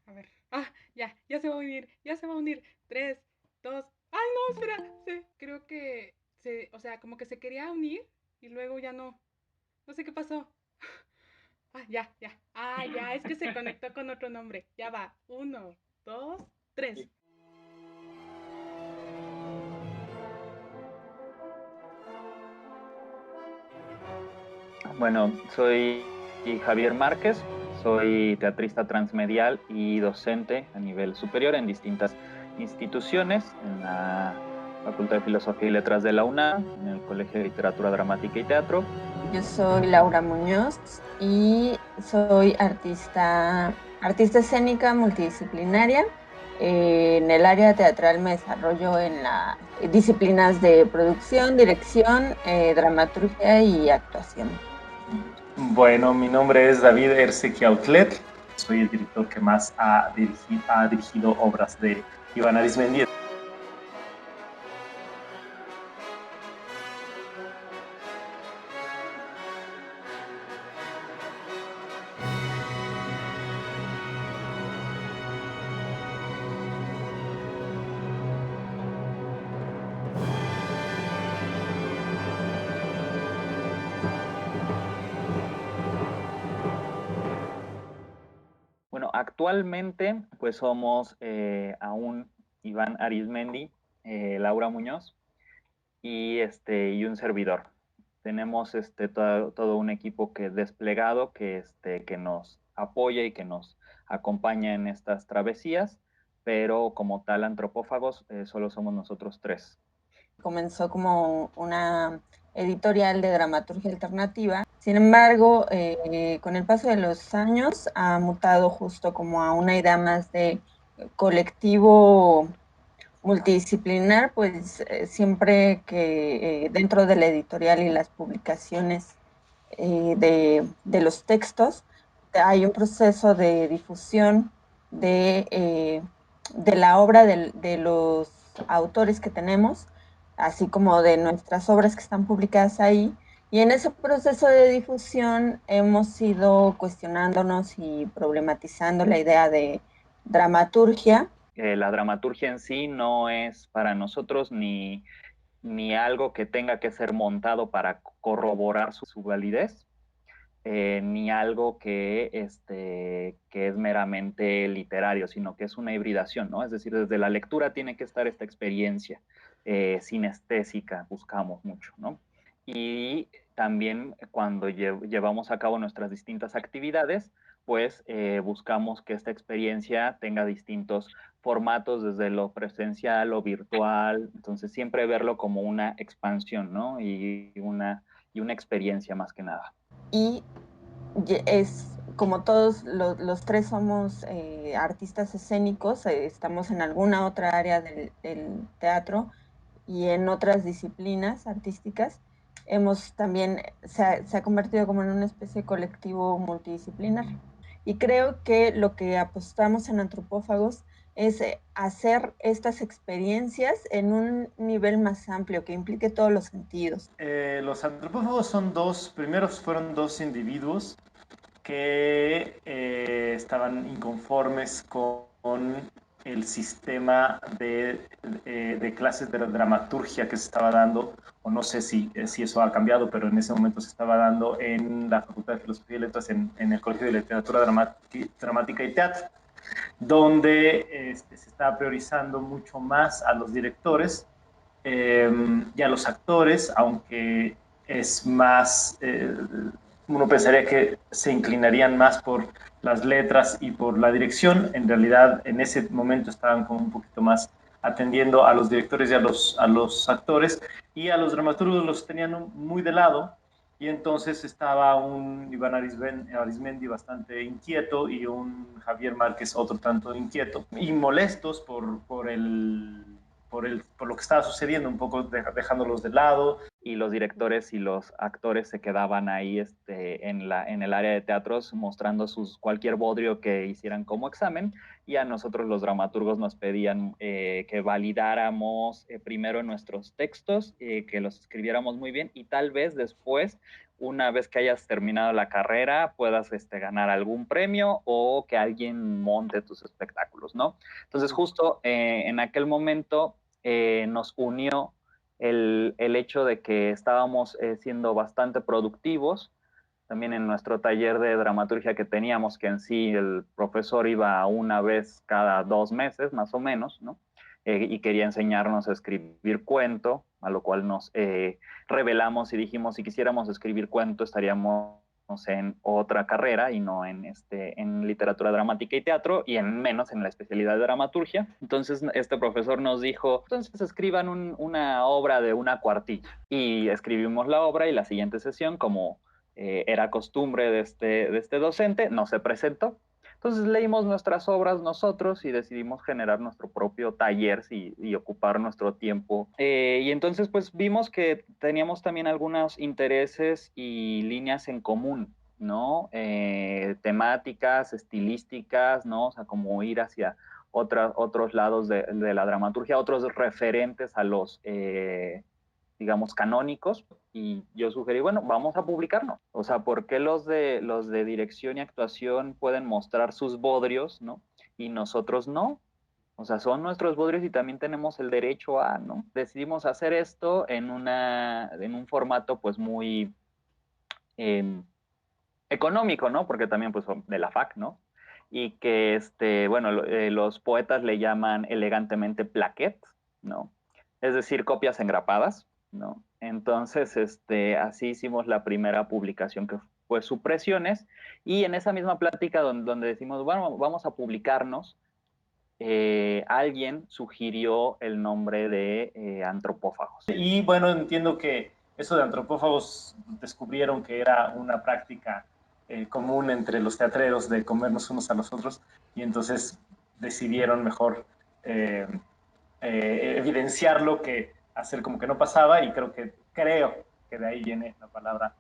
A ver. Ya se va a unir, ya se va a unir. Tres, dos. Ay, no, espera. Creo que o sea, como que se quería unir y luego ya no. No sé qué pasó. Ya. Ya, es que se conectó con otro nombre. Ya va. Uno, dos, tres. Bueno, soy Javier Márquez, soy teatrista transmedial y docente a nivel superior en distintas instituciones, en la Facultad de Filosofía y Letras de la UNAM, en el Colegio de Literatura Dramática y Teatro. Yo soy Laura Muñoz y soy artista escénica multidisciplinaria. En el área teatral me desarrollo en las disciplinas de producción, dirección, dramaturgia y actuación. Bueno, mi nombre es David Erseki Outlet. Soy el director que más ha dirigido obras de Iván Arizmendi. Bueno, actualmente pues somos aún Iván Arizmendi, Laura Muñoz y un servidor. Tenemos todo un equipo que desplegado que nos apoya y que nos acompaña en estas travesías, pero como tal antropófagos solo somos nosotros tres. Comenzó como una editorial de dramaturgia alternativa. Sin embargo, con el paso de los años ha mutado justo como a una idea más de colectivo multidisciplinar, pues siempre que dentro de la editorial y las publicaciones de los textos hay un proceso de difusión de la obra de los autores que tenemos, así como de nuestras obras que están publicadas ahí. Y en ese proceso de difusión hemos ido cuestionándonos y problematizando la idea de dramaturgia. La dramaturgia en sí no es para nosotros ni algo que tenga que ser montado para corroborar su validez, ni algo que es meramente literario, sino que es una hibridación, ¿no? Es decir, desde la lectura tiene que estar esta experiencia sinestésica, buscamos mucho, ¿no? Y también cuando llevamos a cabo nuestras distintas actividades, pues buscamos que esta experiencia tenga distintos formatos, desde lo presencial o virtual, entonces siempre verlo como una expansión, ¿no? Y una experiencia más que nada. Y es como todos los tres somos artistas escénicos, estamos en alguna otra área del teatro y en otras disciplinas artísticas, hemos también, se ha convertido como en una especie de colectivo multidisciplinar. Y creo que lo que apostamos en Antropófagos es hacer estas experiencias en un nivel más amplio que implique todos los sentidos. Los antropófagos fueron dos individuos que estaban inconformes con el sistema de clases de dramaturgia que se estaba dando, o no sé si eso ha cambiado, pero en ese momento se estaba dando en la Facultad de Filosofía y Letras, en el Colegio de Literatura Dramática y Teatro, donde se estaba priorizando mucho más a los directores y a los actores, aunque es más, uno pensaría que se inclinarían más por las letras y por la dirección. En realidad, en ese momento estaban como un poquito más atendiendo a los directores y a los actores, y a los dramaturgos los tenían muy de lado. Y entonces estaba un Iván Arizmendi bastante inquieto y un Javier Márquez otro tanto inquieto y molestos por lo que estaba sucediendo, un poco dejándolos de lado. Y los directores y los actores se quedaban ahí en el área de teatros mostrando cualquier bodrio que hicieran como examen, y a nosotros los dramaturgos nos pedían que validáramos primero nuestros textos, que los escribiéramos muy bien y tal vez después una vez que hayas terminado la carrera puedas ganar algún premio o que alguien monte tus espectáculos, ¿no? Entonces justo en aquel momento nos unió el hecho de que estábamos siendo bastante productivos, también en nuestro taller de dramaturgia que teníamos, que en sí el profesor iba una vez cada 2 meses, más o menos, ¿no? Y quería enseñarnos a escribir cuento, a lo cual nos revelamos y dijimos, si quisiéramos escribir cuento, estaríamos en otra carrera y no en literatura dramática y teatro, y en menos en la especialidad de dramaturgia. Entonces este profesor nos dijo, entonces escriban una obra de una cuartilla. Y escribimos la obra y la siguiente sesión, como era costumbre de este docente, no se presentó. Entonces leímos nuestras obras nosotros y decidimos generar nuestro propio taller y ocupar nuestro tiempo. Y entonces pues vimos que teníamos también algunos intereses y líneas en común, ¿no? Temáticas, estilísticas, ¿no? O sea, como ir hacia otros lados de la dramaturgia, otros referentes a los digamos, canónicos, y yo sugerí, bueno, vamos a publicarnos. O sea, ¿por qué los de dirección y actuación pueden mostrar sus bodrios, ¿no? Y nosotros no? O sea, son nuestros bodrios y también tenemos el derecho a, ¿no? Decidimos hacer esto en un formato, pues, muy eh, económico, ¿no? Porque también, pues, son de la FAC, ¿no? Y que, bueno, los poetas le llaman elegantemente plaquettes, ¿no? Es decir, copias engrapadas, ¿no? Entonces, así hicimos la primera publicación, que fue Supresiones, y en esa misma plática donde decimos, bueno, vamos a publicarnos, alguien sugirió el nombre de antropófagos. Y bueno, entiendo que eso de antropófagos descubrieron que era una práctica común entre los teatreros de comernos unos a los otros, y entonces decidieron mejor evidenciarlo que hacer como que no pasaba, y creo que de ahí viene la palabra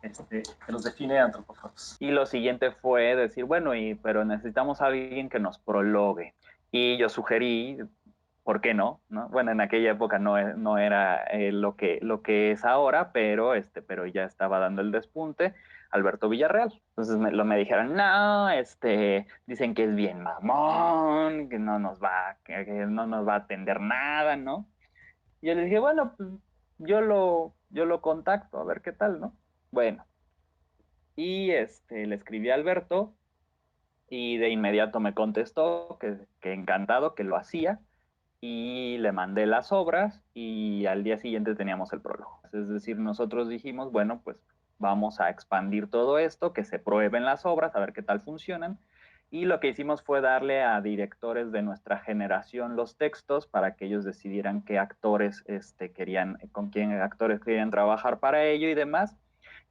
que los define antropófagos. Y lo siguiente fue decir, bueno, pero necesitamos a alguien que nos prologue. Y yo sugerí, ¿por qué no? ¿No? Bueno, en aquella época no era lo que es ahora, pero ya estaba dando el despunte, Alberto Villarreal. Entonces me dijeron, no, dicen que es bien mamón, que no nos va a atender nada, ¿no? Y yo le dije, bueno, pues yo lo contacto, a ver qué tal, ¿no? Bueno, y le escribí a Alberto y de inmediato me contestó que encantado, que lo hacía, y le mandé las obras y al día siguiente teníamos el prólogo. Es decir, nosotros dijimos, bueno, pues vamos a expandir todo esto, que se prueben las obras, a ver qué tal funcionan. Y lo que hicimos fue darle a directores de nuestra generación los textos para que ellos decidieran qué actores con quién actores querían trabajar para ello y demás.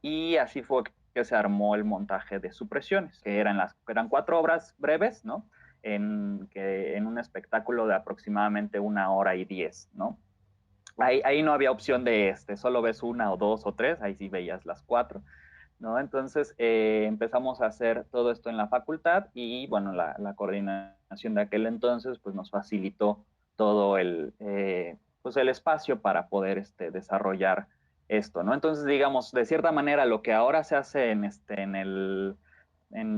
Y así fue que se armó el montaje de Supresiones, que eran 4 obras breves, ¿no? En un espectáculo de aproximadamente 1 hora y 10, ¿no? Ahí no había opción de solo ves una o dos o tres, ahí sí veías las 4, ¿no? Entonces empezamos a hacer todo esto en la facultad y, bueno, la coordinación de aquel entonces pues nos facilitó todo pues el espacio para poder desarrollar esto, ¿no? Entonces, digamos, de cierta manera, lo que ahora se hace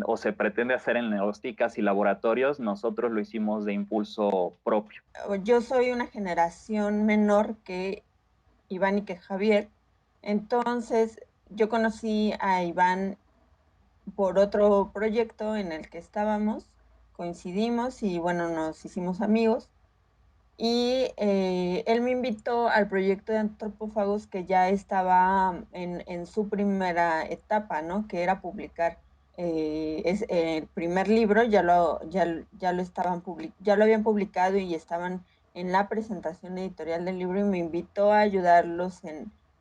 o se pretende hacer en los TICAS y laboratorios, nosotros lo hicimos de impulso propio. Yo soy una generación menor que Iván y que Javier, entonces yo conocí a Iván por otro proyecto en el que estábamos, coincidimos y bueno, nos hicimos amigos. Y él me invitó al proyecto de Antropófagos, que ya estaba en su primera etapa, ¿no? Que era publicar el primer libro, ya lo habían publicado y estaban en la presentación editorial del libro, y me invitó a ayudarlos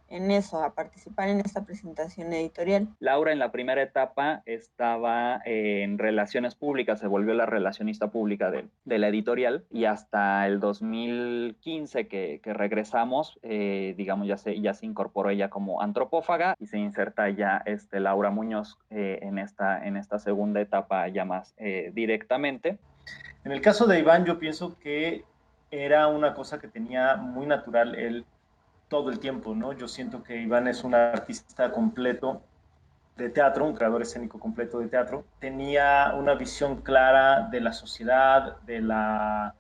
en eso, a participar en esta presentación editorial. Laura en la primera etapa estaba en relaciones públicas, se volvió la relacionista pública de la editorial, y hasta el 2015 que regresamos, digamos, ya se incorporó ella como antropófaga y se inserta ya Laura Muñoz en esta segunda etapa ya más directamente. En el caso de Iván, yo pienso que era una cosa que tenía muy natural él todo el tiempo, ¿no? Yo siento que Iván es un artista completo de teatro, un creador escénico completo de teatro. Tenía una visión clara de la sociedad, de la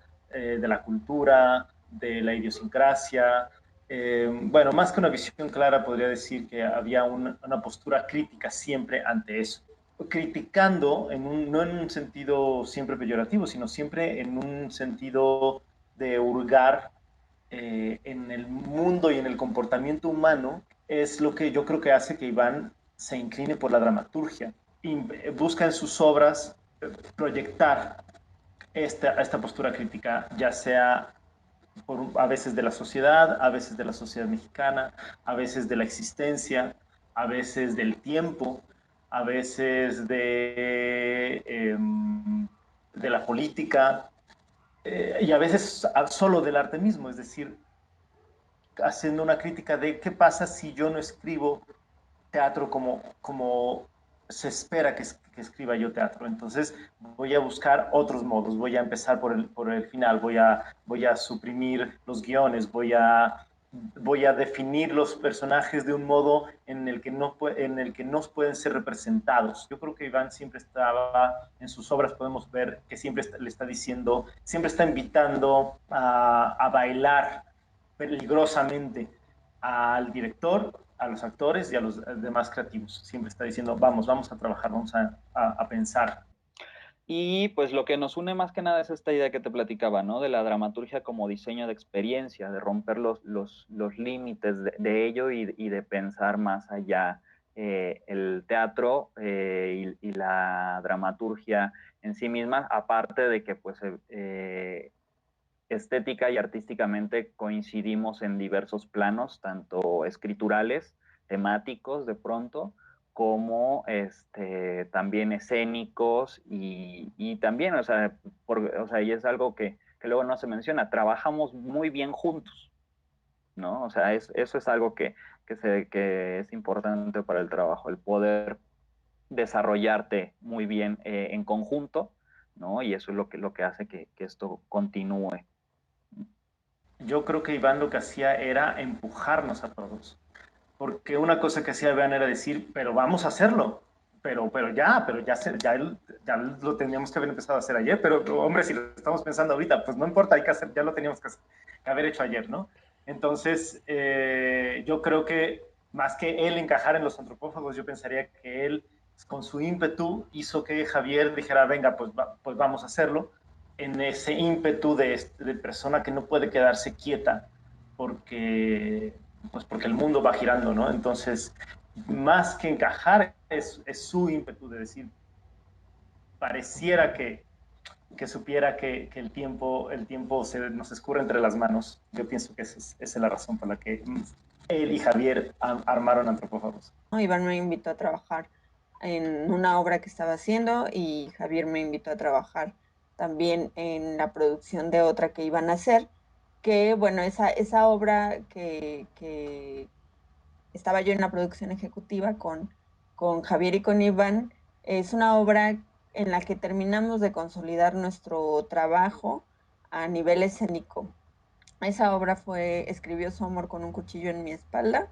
cultura, de la idiosincrasia. Bueno, más que una visión clara, podría decir que había una postura crítica siempre ante eso. Criticando, no en un sentido siempre peyorativo, sino siempre en un sentido de hurgar en el mundo y en el comportamiento humano, es lo que yo creo que hace que Iván se incline por la dramaturgia y busca en sus obras proyectar esta postura crítica, ya sea a veces de la sociedad, a veces de la sociedad mexicana, a veces de la existencia, a veces del tiempo, a veces de la política, y a veces solo del arte mismo, es decir, haciendo una crítica de qué pasa si yo no escribo teatro como se espera que escriba yo teatro. Entonces voy a buscar otros modos, voy a empezar por el final, voy a suprimir los guiones, voy a definir los personajes de un modo en el que no pueden ser representados. Yo creo que Iván siempre estaba, en sus obras podemos ver que siempre le está diciendo, siempre está invitando a bailar peligrosamente al director, a los actores y a los demás creativos. Siempre está diciendo, vamos a trabajar, vamos a pensar. Y pues lo que nos une más que nada es esta idea que te platicaba, ¿no? De la dramaturgia como diseño de experiencia, de romper los límites de ello y de pensar más allá. El teatro y la dramaturgia en sí misma, aparte de que pues estética y artísticamente coincidimos en diversos planos, tanto escriturales, temáticos de pronto, como también escénicos y también, o sea, y es algo que luego no se menciona, trabajamos muy bien juntos, ¿no? O sea, eso es algo que es importante para el trabajo, el poder desarrollarte muy bien en conjunto, ¿no? Y eso es lo que hace que esto continúe. Yo creo que Iván lo que hacía era empujarnos a todos. Porque una cosa que hacía Iván era decir, pero vamos a hacerlo. Ya lo teníamos que haber empezado a hacer ayer, pero hombre, si lo estamos pensando ahorita, pues no importa, hay que hacer, ya lo teníamos que haber hecho ayer, ¿no? Entonces, yo creo que más que él encajar en los antropófagos, yo pensaría que él, con su ímpetu, hizo que Javier dijera, venga, pues vamos a hacerlo, en ese ímpetu de persona que no puede quedarse quieta porque, pues porque el mundo va girando, ¿no? Entonces, más que encajar, es su ímpetu de decir, pareciera que supiera que el tiempo nos escurre entre las manos. Yo pienso que esa es la razón por la que él y Javier armaron Antropófagos. Iván me invitó a trabajar en una obra que estaba haciendo y Javier me invitó a trabajar también en la producción de otra que iban a hacer, que bueno, esa obra que estaba yo en la producción ejecutiva con Javier y con Iván, es una obra en la que terminamos de consolidar nuestro trabajo a nivel escénico. Esa obra escribió Su amor con un cuchillo en mi espalda.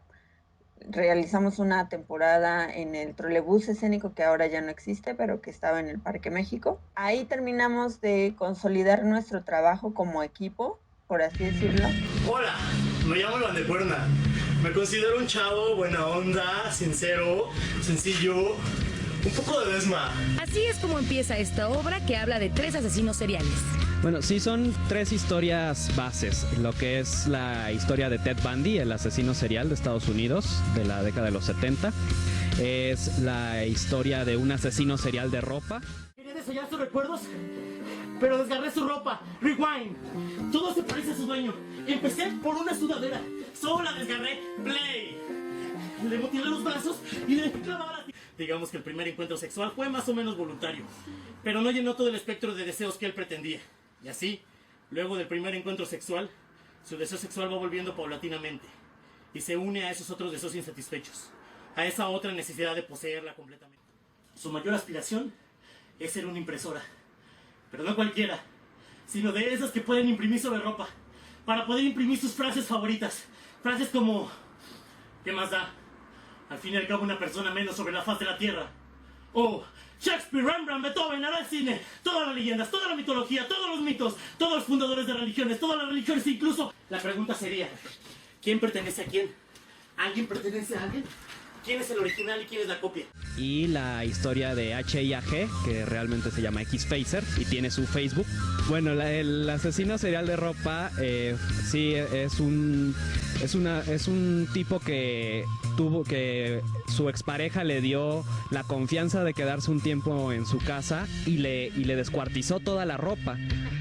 Realizamos una temporada en el trolebús escénico que ahora ya no existe, pero que estaba en el Parque México. Ahí terminamos de consolidar nuestro trabajo como equipo, por así decirlo. Hola, me llamo Iván de Puerna. Me considero un chavo buena onda, sincero, sencillo, un poco de desma. Así es como empieza esta obra que habla de 3 asesinos seriales. Bueno, sí, son 3 historias bases. Lo que es la historia de Ted Bundy, el asesino serial de Estados Unidos de la década de los 70. Es la historia de un asesino serial de ropa. Quería desollar sus recuerdos, pero desgarré su ropa. Rewind. Todo se parece a su dueño. Empecé por una sudadera. Solo la desgarré. Play. Le mutilé los brazos y le clavaba la... Digamos que el primer encuentro sexual fue más o menos voluntario, pero no llenó todo el espectro de deseos que él pretendía. Y así, luego del primer encuentro sexual, su deseo sexual va volviendo paulatinamente y se une a esos otros deseos insatisfechos, a esa otra necesidad de poseerla completamente. Su mayor aspiración es ser una impresora, pero no cualquiera, sino de esas que pueden imprimir sobre ropa, para poder imprimir sus frases favoritas, Frases como, ¿qué más da? Al fin y al cabo una persona menos sobre la faz de la tierra. O Shakespeare, Rembrandt, Beethoven, hará el cine, todas las leyendas, toda la mitología, todos los mitos, todos los fundadores de religiones, todas las religiones incluso. La pregunta sería, ¿quién pertenece a quién? ¿Alguien pertenece a alguien? ¿Quién es el original y quién es la copia? Y la historia de HIAG, que realmente se llama X-Facer y tiene su Facebook. Bueno, el asesino serial de ropa, sí, es un tipo que tuvo que su expareja le dio la confianza de quedarse un tiempo en su casa y le descuartizó toda la ropa.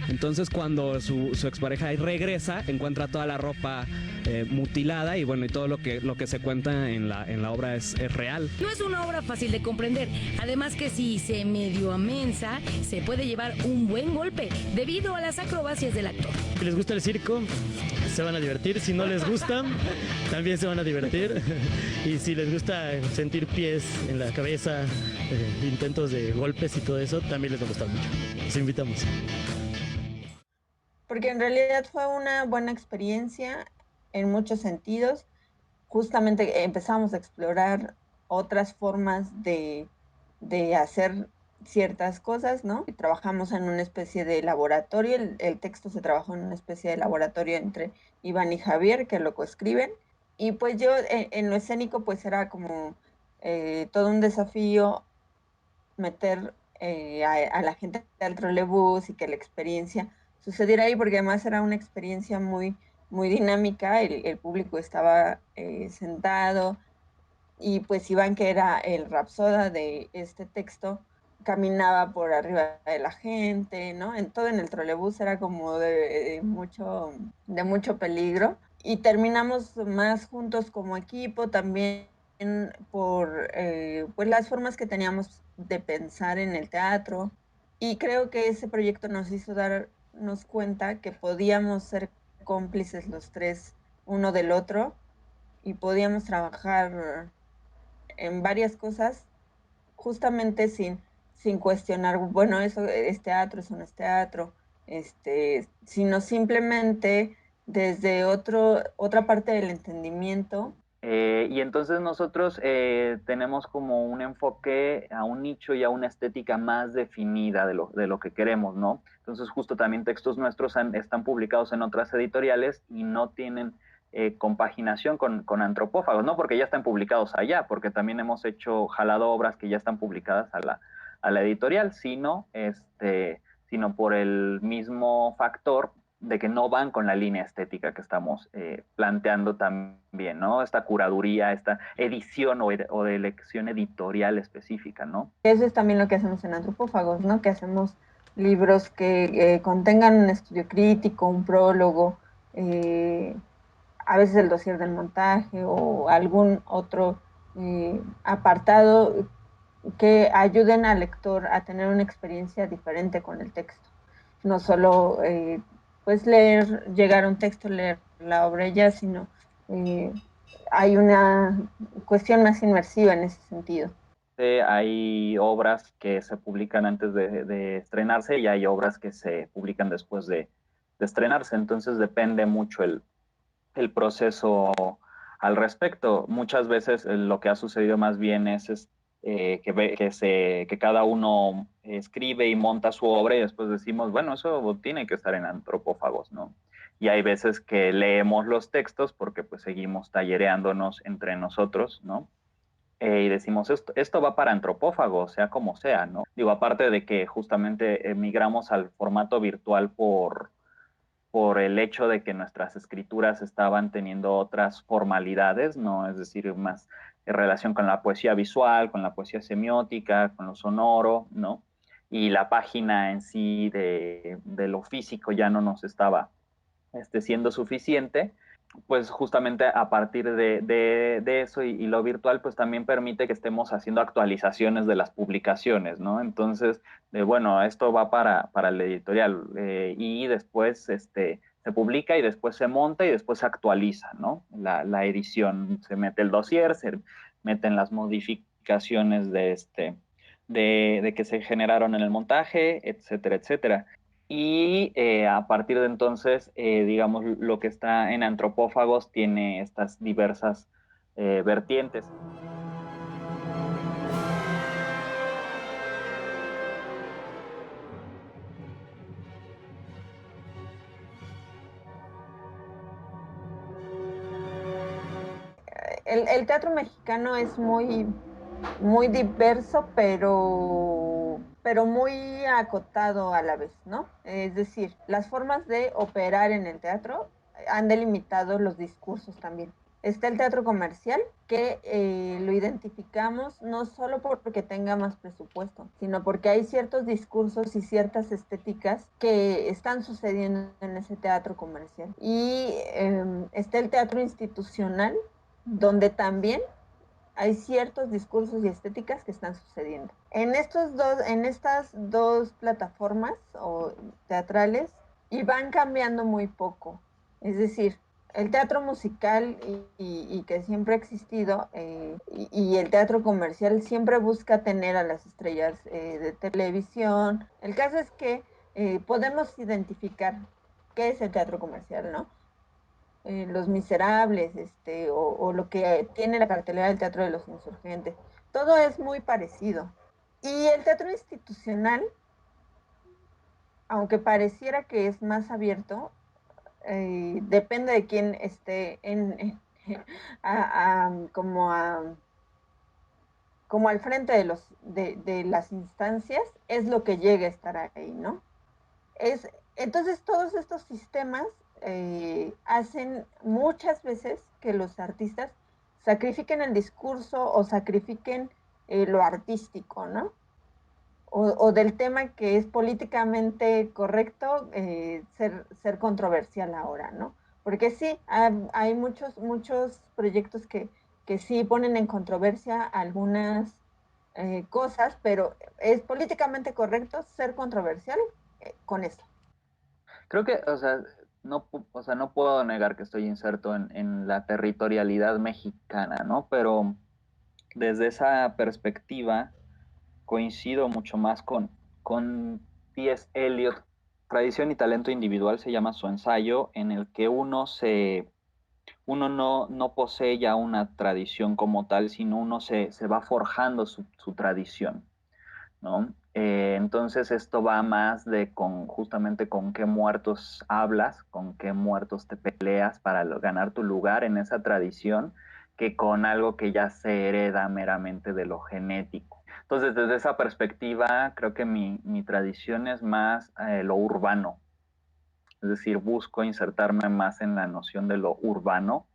Entonces cuando su expareja regresa, encuentra toda la ropa mutilada y bueno, y todo lo que se cuenta en la obra es real. No es una obra fácil de comprender, además que si se medio amensa, se puede llevar un buen golpe debido a las acrobacias del actor. Si les gusta el circo, se van a divertir. Si no les gusta, también se van a divertir. Y si les gusta sentir pies en la cabeza, intentos de golpes y todo eso, también les va a gustar mucho. Los invitamos. Porque en realidad fue una buena experiencia en muchos sentidos. Justamente empezamos a explorar otras formas de hacer ciertas cosas, ¿no? Y trabajamos en una especie de laboratorio, el texto se trabajó en una especie de laboratorio entre Iván y Javier, que lo coescriben, y pues yo en lo escénico pues era como todo un desafío meter a la gente al trolebús y que la experiencia sucediera ahí, porque además era una experiencia muy, muy dinámica, el público estaba sentado, y pues Iván, que era el rapsoda de este texto, caminaba por arriba de la gente, ¿no? Todo en el trolebús era como de mucho peligro. Y terminamos más juntos como equipo, también por pues las formas que teníamos de pensar en el teatro. Y creo que ese proyecto nos hizo darnos cuenta que podíamos ser cómplices los tres uno del otro y podíamos trabajar en varias cosas justamente sin cuestionar, bueno, eso es teatro, eso no es teatro, sino simplemente desde otra parte del entendimiento. Y entonces nosotros tenemos como un enfoque a un nicho y a una estética más definida de lo que queremos, ¿no? Entonces justo también textos nuestros están publicados en otras editoriales y no tienen compaginación con Antropófagos, no porque ya están publicados allá, porque también hemos jalado obras que ya están publicadas a la editorial, sino por el mismo factor de que no van con la línea estética que estamos planteando también, ¿no? Esta curaduría, esta edición o de elección editorial específica, ¿no? Eso es también lo que hacemos en Antropófagos, ¿no? Que hacemos libros que contengan un estudio crítico, un prólogo, a veces el dossier del montaje o algún otro apartado que ayuden al lector a tener una experiencia diferente con el texto. No solo pues llegar a un texto, leer la obra ya, sino hay una cuestión más inmersiva en ese sentido. Hay obras que se publican antes de estrenarse y hay obras que se publican después de estrenarse, entonces depende mucho el proceso al respecto. Muchas veces lo que ha sucedido más bien es que cada uno escribe y monta su obra y después decimos, bueno, eso tiene que estar en Antropófagos, ¿no? Y hay veces que leemos los textos porque pues seguimos tallereándonos entre nosotros, ¿no? Y decimos, esto va para Antropófagos, sea como sea, ¿no? Digo, aparte de que justamente migramos al formato virtual por el hecho de que nuestras escrituras estaban teniendo otras formalidades, ¿no? Es decir, más en relación con la poesía visual, con la poesía semiótica, con lo sonoro, ¿no? Y la página en sí de lo físico ya no nos estaba siendo suficiente, pues justamente a partir de eso y lo virtual, pues también permite que estemos haciendo actualizaciones de las publicaciones, ¿no? Entonces, bueno, esto va para el editorial y después se publica y después se monta y después se actualiza, ¿no? La edición, se mete el dossier, se meten las modificaciones de que se generaron en el montaje, etcétera, etcétera. Y a partir de entonces, digamos, lo que está en Antropófagos tiene estas diversas vertientes. El teatro mexicano es muy diverso, pero muy acotado a la vez, ¿no? Es decir, las formas de operar en el teatro han delimitado los discursos también. Está el teatro comercial, que lo identificamos no solo porque tenga más presupuesto, sino porque hay ciertos discursos y ciertas estéticas que están sucediendo en ese teatro comercial. Y está el teatro institucional, donde también hay ciertos discursos y estéticas que están sucediendo. En estas dos plataformas o teatrales, y van cambiando muy poco. Es decir, el teatro musical y que siempre ha existido y el teatro comercial siempre busca tener a las estrellas de televisión. El caso es que podemos identificar qué es el teatro comercial, ¿no? Los Miserables, o lo que tiene la cartelera del Teatro de los Insurgentes. Todo es muy parecido. Y el teatro institucional, aunque pareciera que es más abierto, depende de quién esté a, como a, como al frente de las instancias, es lo que llega a estar ahí, ¿no? Entonces todos estos sistemas hacen muchas veces que los artistas sacrifiquen el discurso o sacrifiquen lo artístico, ¿no? O del tema que es políticamente correcto ser controversial ahora, ¿no? Porque sí, hay muchos proyectos que sí ponen en controversia algunas cosas, pero es políticamente correcto ser controversial con esto. Creo que, o sea, no puedo negar que estoy inserto en la territorialidad mexicana, ¿no? Pero desde esa perspectiva coincido mucho más con T.S. Eliot. Tradición y talento individual se llama su ensayo, en el que uno no posee ya una tradición como tal, sino uno se va forjando su tradición, ¿no? Entonces esto va más de justamente con qué muertos hablas, con qué muertos te peleas para ganar tu lugar en esa tradición, que con algo que ya se hereda meramente de lo genético. Entonces, desde esa perspectiva, creo que mi tradición es más lo urbano, es decir, busco insertarme más en la noción de lo urbano,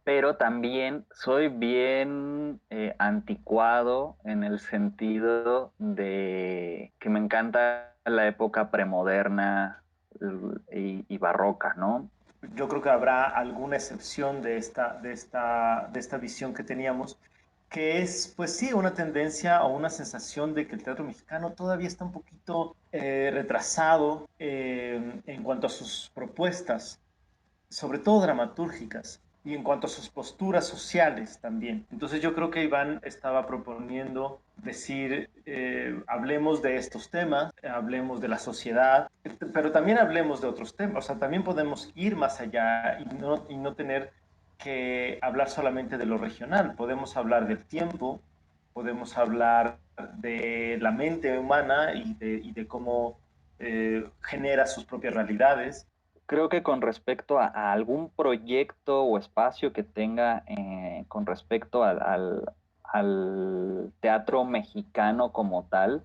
pero también soy bien anticuado en el sentido de que me encanta la época premoderna y barroca, ¿no? Yo creo que habrá alguna excepción de esta visión que teníamos, que es, pues sí, una tendencia o una sensación de que el teatro mexicano todavía está un poquito retrasado en cuanto a sus propuestas, sobre todo dramatúrgicas, y en cuanto a sus posturas sociales también. Entonces yo creo que Iván estaba proponiendo decir, hablemos de estos temas, hablemos de la sociedad, pero también hablemos de otros temas, o sea, también podemos ir más allá y no tener que hablar solamente de lo regional, podemos hablar del tiempo, podemos hablar de la mente humana y de cómo genera sus propias realidades. Creo que con respecto a algún proyecto o espacio que tenga con respecto al teatro mexicano como tal,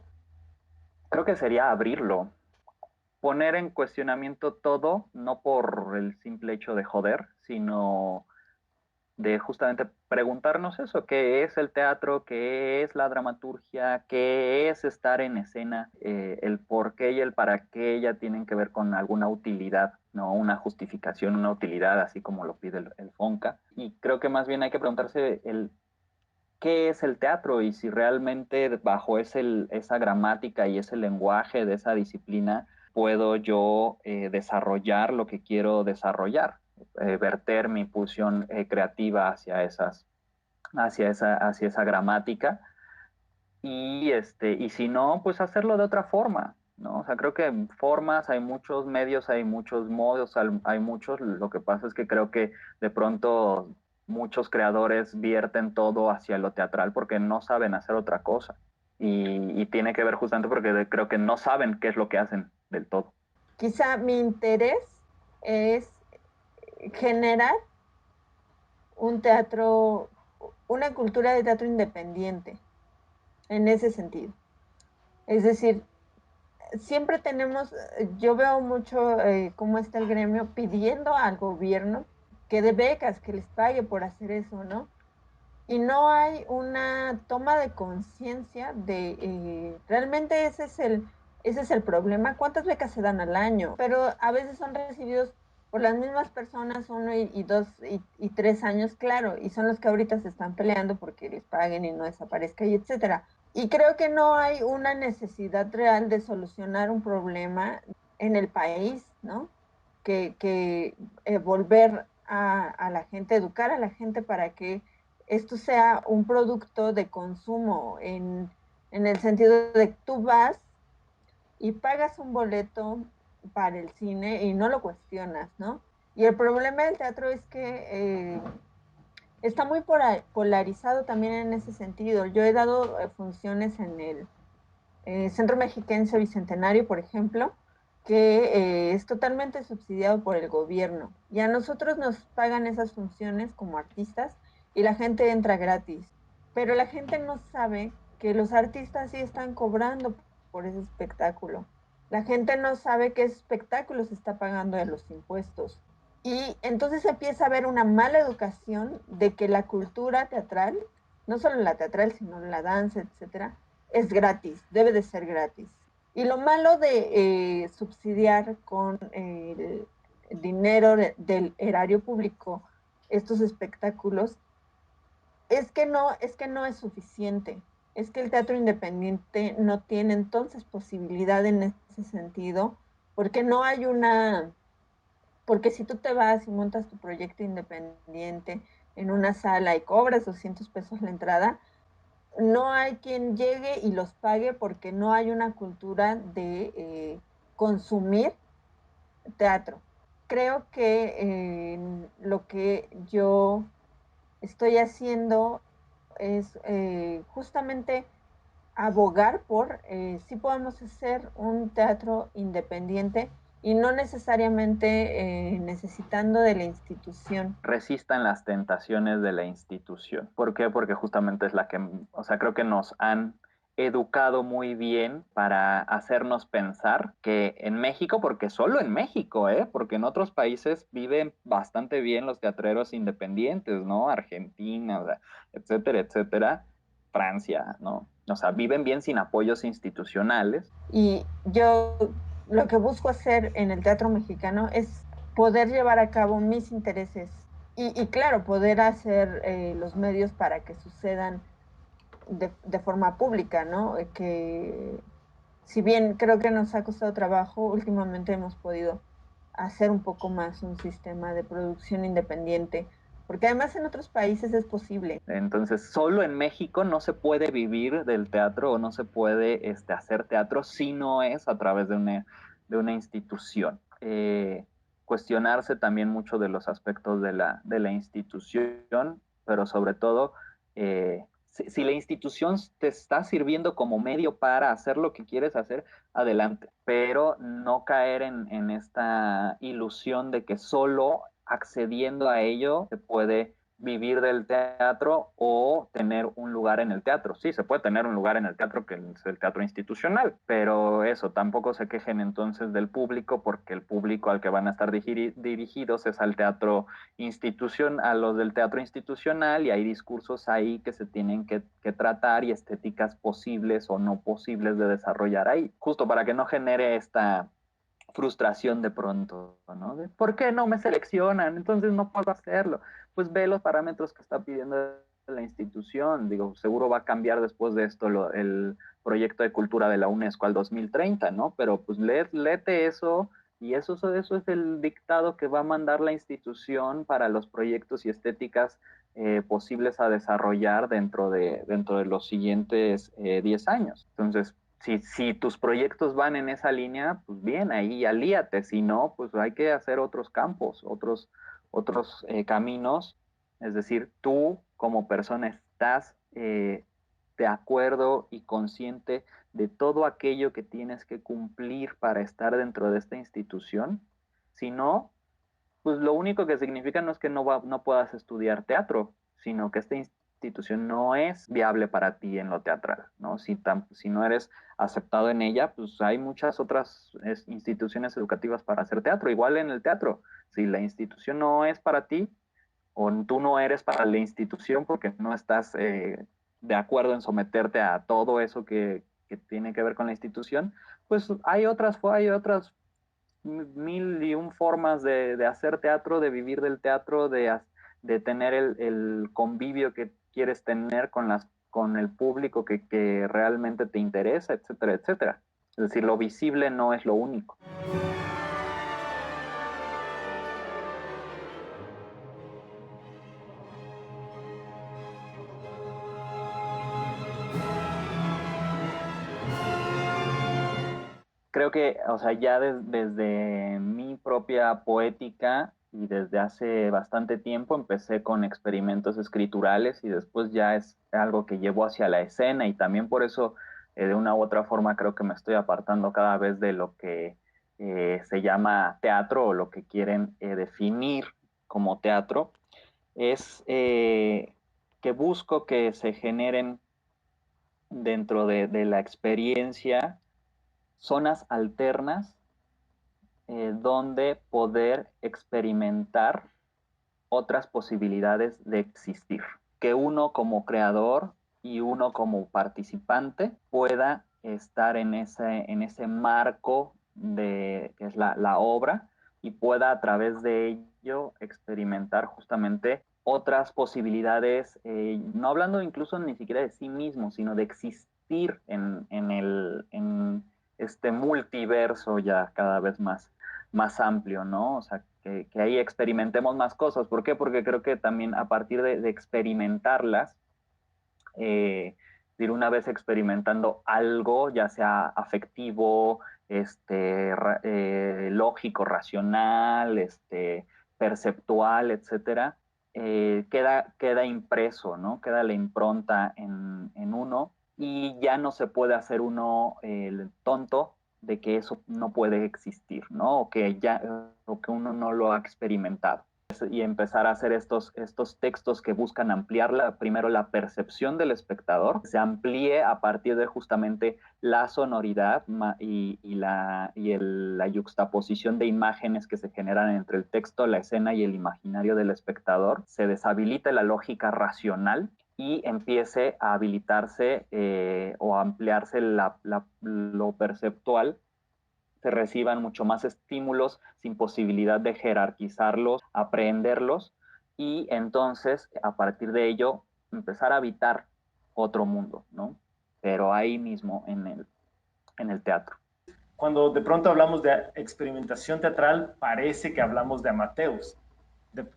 creo que sería abrirlo, poner en cuestionamiento todo, no por el simple hecho de joder, sino de justamente preguntarnos eso, qué es el teatro, qué es la dramaturgia, qué es estar en escena, el por qué y el para qué ya tienen que ver con alguna utilidad, ¿no? Una justificación, una utilidad, así como lo pide el FONCA. Y creo que más bien hay que preguntarse qué es el teatro y si realmente bajo esa gramática y ese lenguaje de esa disciplina puedo yo desarrollar lo que quiero desarrollar, verter mi pulsión creativa hacia esa gramática y si no, pues hacerlo de otra forma. ¿no? O sea, creo que formas, hay muchos medios, hay muchos modos, hay muchos. Lo que pasa es que creo que de pronto muchos creadores vierten todo hacia lo teatral porque no saben hacer otra cosa. Y tiene que ver justamente porque creo que no saben qué es lo que hacen del todo. Quizá mi interés es generar un teatro, una cultura de teatro independiente, en ese sentido. Es decir, siempre tenemos, yo veo mucho cómo está el gremio pidiendo al gobierno que dé becas, que les pague por hacer eso, ¿no? Y no hay una toma de conciencia de realmente ese es el problema. ¿Cuántas becas se dan al año? Pero a veces son recibidos por las mismas personas 1 y 2 y 3 años, claro, y son los que ahorita se están peleando porque les paguen y no desaparezca y etcétera. Y creo que no hay una necesidad real de solucionar un problema en el país, ¿no? Que volver a la gente, educar a la gente para que esto sea un producto de consumo en el sentido de que tú vas y pagas un boleto para el cine y no lo cuestionas, ¿no? Y el problema del teatro es que está muy polarizado también en ese sentido. Yo he dado funciones en el Centro Mexiquense Bicentenario, por ejemplo, que es totalmente subsidiado por el gobierno. Y a nosotros nos pagan esas funciones como artistas y la gente entra gratis. Pero la gente no sabe que los artistas sí están cobrando por ese espectáculo. La gente no sabe qué espectáculo se está pagando de los impuestos. Y entonces empieza a haber una mala educación de que la cultura teatral, no solo la teatral, sino la danza, etcétera, es gratis, debe de ser gratis. Y lo malo de subsidiar con el dinero del erario público estos espectáculos es que no es suficiente. Es que el teatro independiente no tiene entonces posibilidad en ese sentido, porque no hay una, porque si tú te vas y montas tu proyecto independiente en una sala y cobras 200 pesos la entrada, no hay quien llegue y los pague porque no hay una cultura de consumir teatro. Creo que lo que yo estoy haciendo es justamente abogar por si podemos hacer un teatro independiente y no necesariamente necesitando de la institución. Resistan las tentaciones de la institución. ¿Por qué? Porque justamente es la que, o sea, creo que nos han educado muy bien para hacernos pensar que en México, porque solo en México, porque en otros países viven bastante bien los teatreros independientes, ¿no? Argentina, o sea, etcétera, etcétera, Francia, ¿no? O sea, viven bien sin apoyos institucionales. Y yo lo que busco hacer en el teatro mexicano es poder llevar a cabo mis intereses y claro, poder hacer los medios para que sucedan de forma pública, ¿no? Que si bien creo que nos ha costado trabajo, últimamente hemos podido hacer un poco más un sistema de producción independiente, porque además en otros países es posible. Entonces, solo en México no se puede vivir del teatro o no se puede hacer teatro si no es a través de una institución. Cuestionarse también mucho de los aspectos de la institución, pero sobre todo, si la institución te está sirviendo como medio para hacer lo que quieres hacer, adelante, pero no caer en esta ilusión de que solo accediendo a ello se puede vivir del teatro o tener un lugar en el teatro. Sí, se puede tener un lugar en el teatro que es el teatro institucional, pero eso, tampoco se quejen entonces del público porque el público al que van a estar dirigidos es al teatro a los del teatro institucional y hay discursos ahí que se tienen que tratar y estéticas posibles o no posibles de desarrollar ahí, justo para que no genere esta frustración de pronto, ¿no? De, ¿por qué no me seleccionan? Entonces no puedo hacerlo. Pues ve los parámetros que está pidiendo la institución. Digo, seguro va a cambiar después de esto el proyecto de cultura de la UNESCO al 2030, ¿no? Pero pues léete eso y eso es el dictado que va a mandar la institución para los proyectos y estéticas posibles a desarrollar dentro de los siguientes 10 años. Entonces, Si tus proyectos van en esa línea, pues bien, ahí alíate. Si no, pues hay que hacer otros campos, otros caminos. Es decir, tú como persona estás de acuerdo y consciente de todo aquello que tienes que cumplir para estar dentro de esta institución. Si no, pues lo único que significa no es que no puedas estudiar teatro, sino que esta institución no es viable para ti en lo teatral, ¿no? Si no eres aceptado en ella, pues hay muchas otras instituciones educativas para hacer teatro, igual en el teatro. Si la institución no es para ti, o tú no eres para la institución porque no estás de acuerdo en someterte a todo eso que tiene que ver con la institución, pues hay otras mil y un formas de hacer teatro, de vivir del teatro, de tener el convivio que quieres tener con el público que realmente te interesa, etcétera, etcétera. Es decir, lo visible no es lo único. Creo que, o sea, ya desde mi propia poética y desde hace bastante tiempo empecé con experimentos escriturales y después ya es algo que llevo hacia la escena y también por eso de una u otra forma creo que me estoy apartando cada vez de lo que se llama teatro o lo que quieren definir como teatro. Es que busco que se generen dentro de la experiencia zonas alternas donde poder experimentar otras posibilidades de existir. Que uno como creador y uno como participante pueda estar en ese marco que es la obra y pueda a través de ello experimentar justamente otras posibilidades, no hablando incluso ni siquiera de sí mismo, sino de existir en este multiverso ya cada vez más amplio, ¿no? O sea, que ahí experimentemos más cosas. ¿Por qué? Porque creo que también a partir de experimentarlas, una vez experimentando algo, ya sea afectivo, lógico, racional, perceptual, etcétera, queda impreso, ¿no? Queda la impronta en uno y ya no se puede hacer uno el tonto de que eso no puede existir, ¿no? O que uno no lo ha experimentado. Y empezar a hacer estos textos que buscan ampliar primero la percepción del espectador, se amplíe a partir de justamente la sonoridad y la yuxtaposición de imágenes que se generan entre el texto, la escena y el imaginario del espectador, se deshabilita la lógica racional y empiece a habilitarse o a ampliarse lo perceptual, se reciban mucho más estímulos sin posibilidad de jerarquizarlos, aprenderlos y entonces a partir de ello empezar a habitar otro mundo, ¿no? Pero ahí mismo en el teatro. Cuando de pronto hablamos de experimentación teatral, parece que hablamos de amateurs.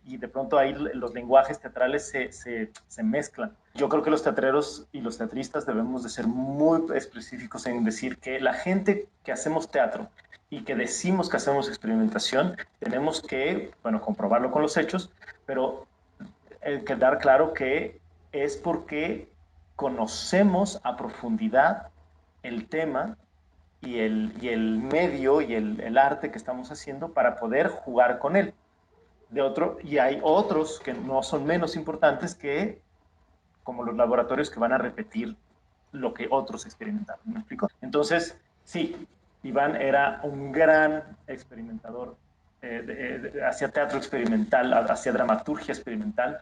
Y de pronto ahí los lenguajes teatrales se mezclan. Yo creo que los teatreros y los teatristas debemos de ser muy específicos en decir que la gente que hacemos teatro y que decimos que hacemos experimentación, tenemos que, bueno, comprobarlo con los hechos, pero quedar claro que es porque conocemos a profundidad el tema y el medio y el arte que estamos haciendo para poder jugar con él. Y hay otros que no son menos importantes que como los laboratorios que van a repetir lo que otros experimentaron. ¿Me explico? Entonces, sí, Iván era un gran experimentador, hacía teatro experimental, hacía dramaturgia experimental,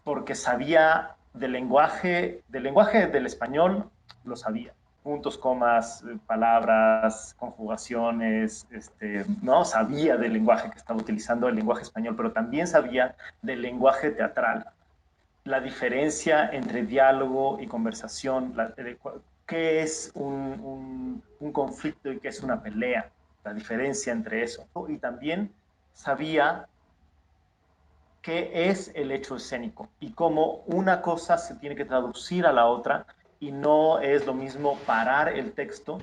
porque sabía del lenguaje del español, lo sabía. Puntos, comas, palabras, conjugaciones, no sabía del lenguaje que estaba utilizando, el lenguaje español, pero también sabía del lenguaje teatral, la diferencia entre diálogo y conversación, qué es un conflicto y qué es una pelea, la diferencia entre eso. Y también sabía qué es el hecho escénico y cómo una cosa se tiene que traducir a la otra y no es lo mismo parar el texto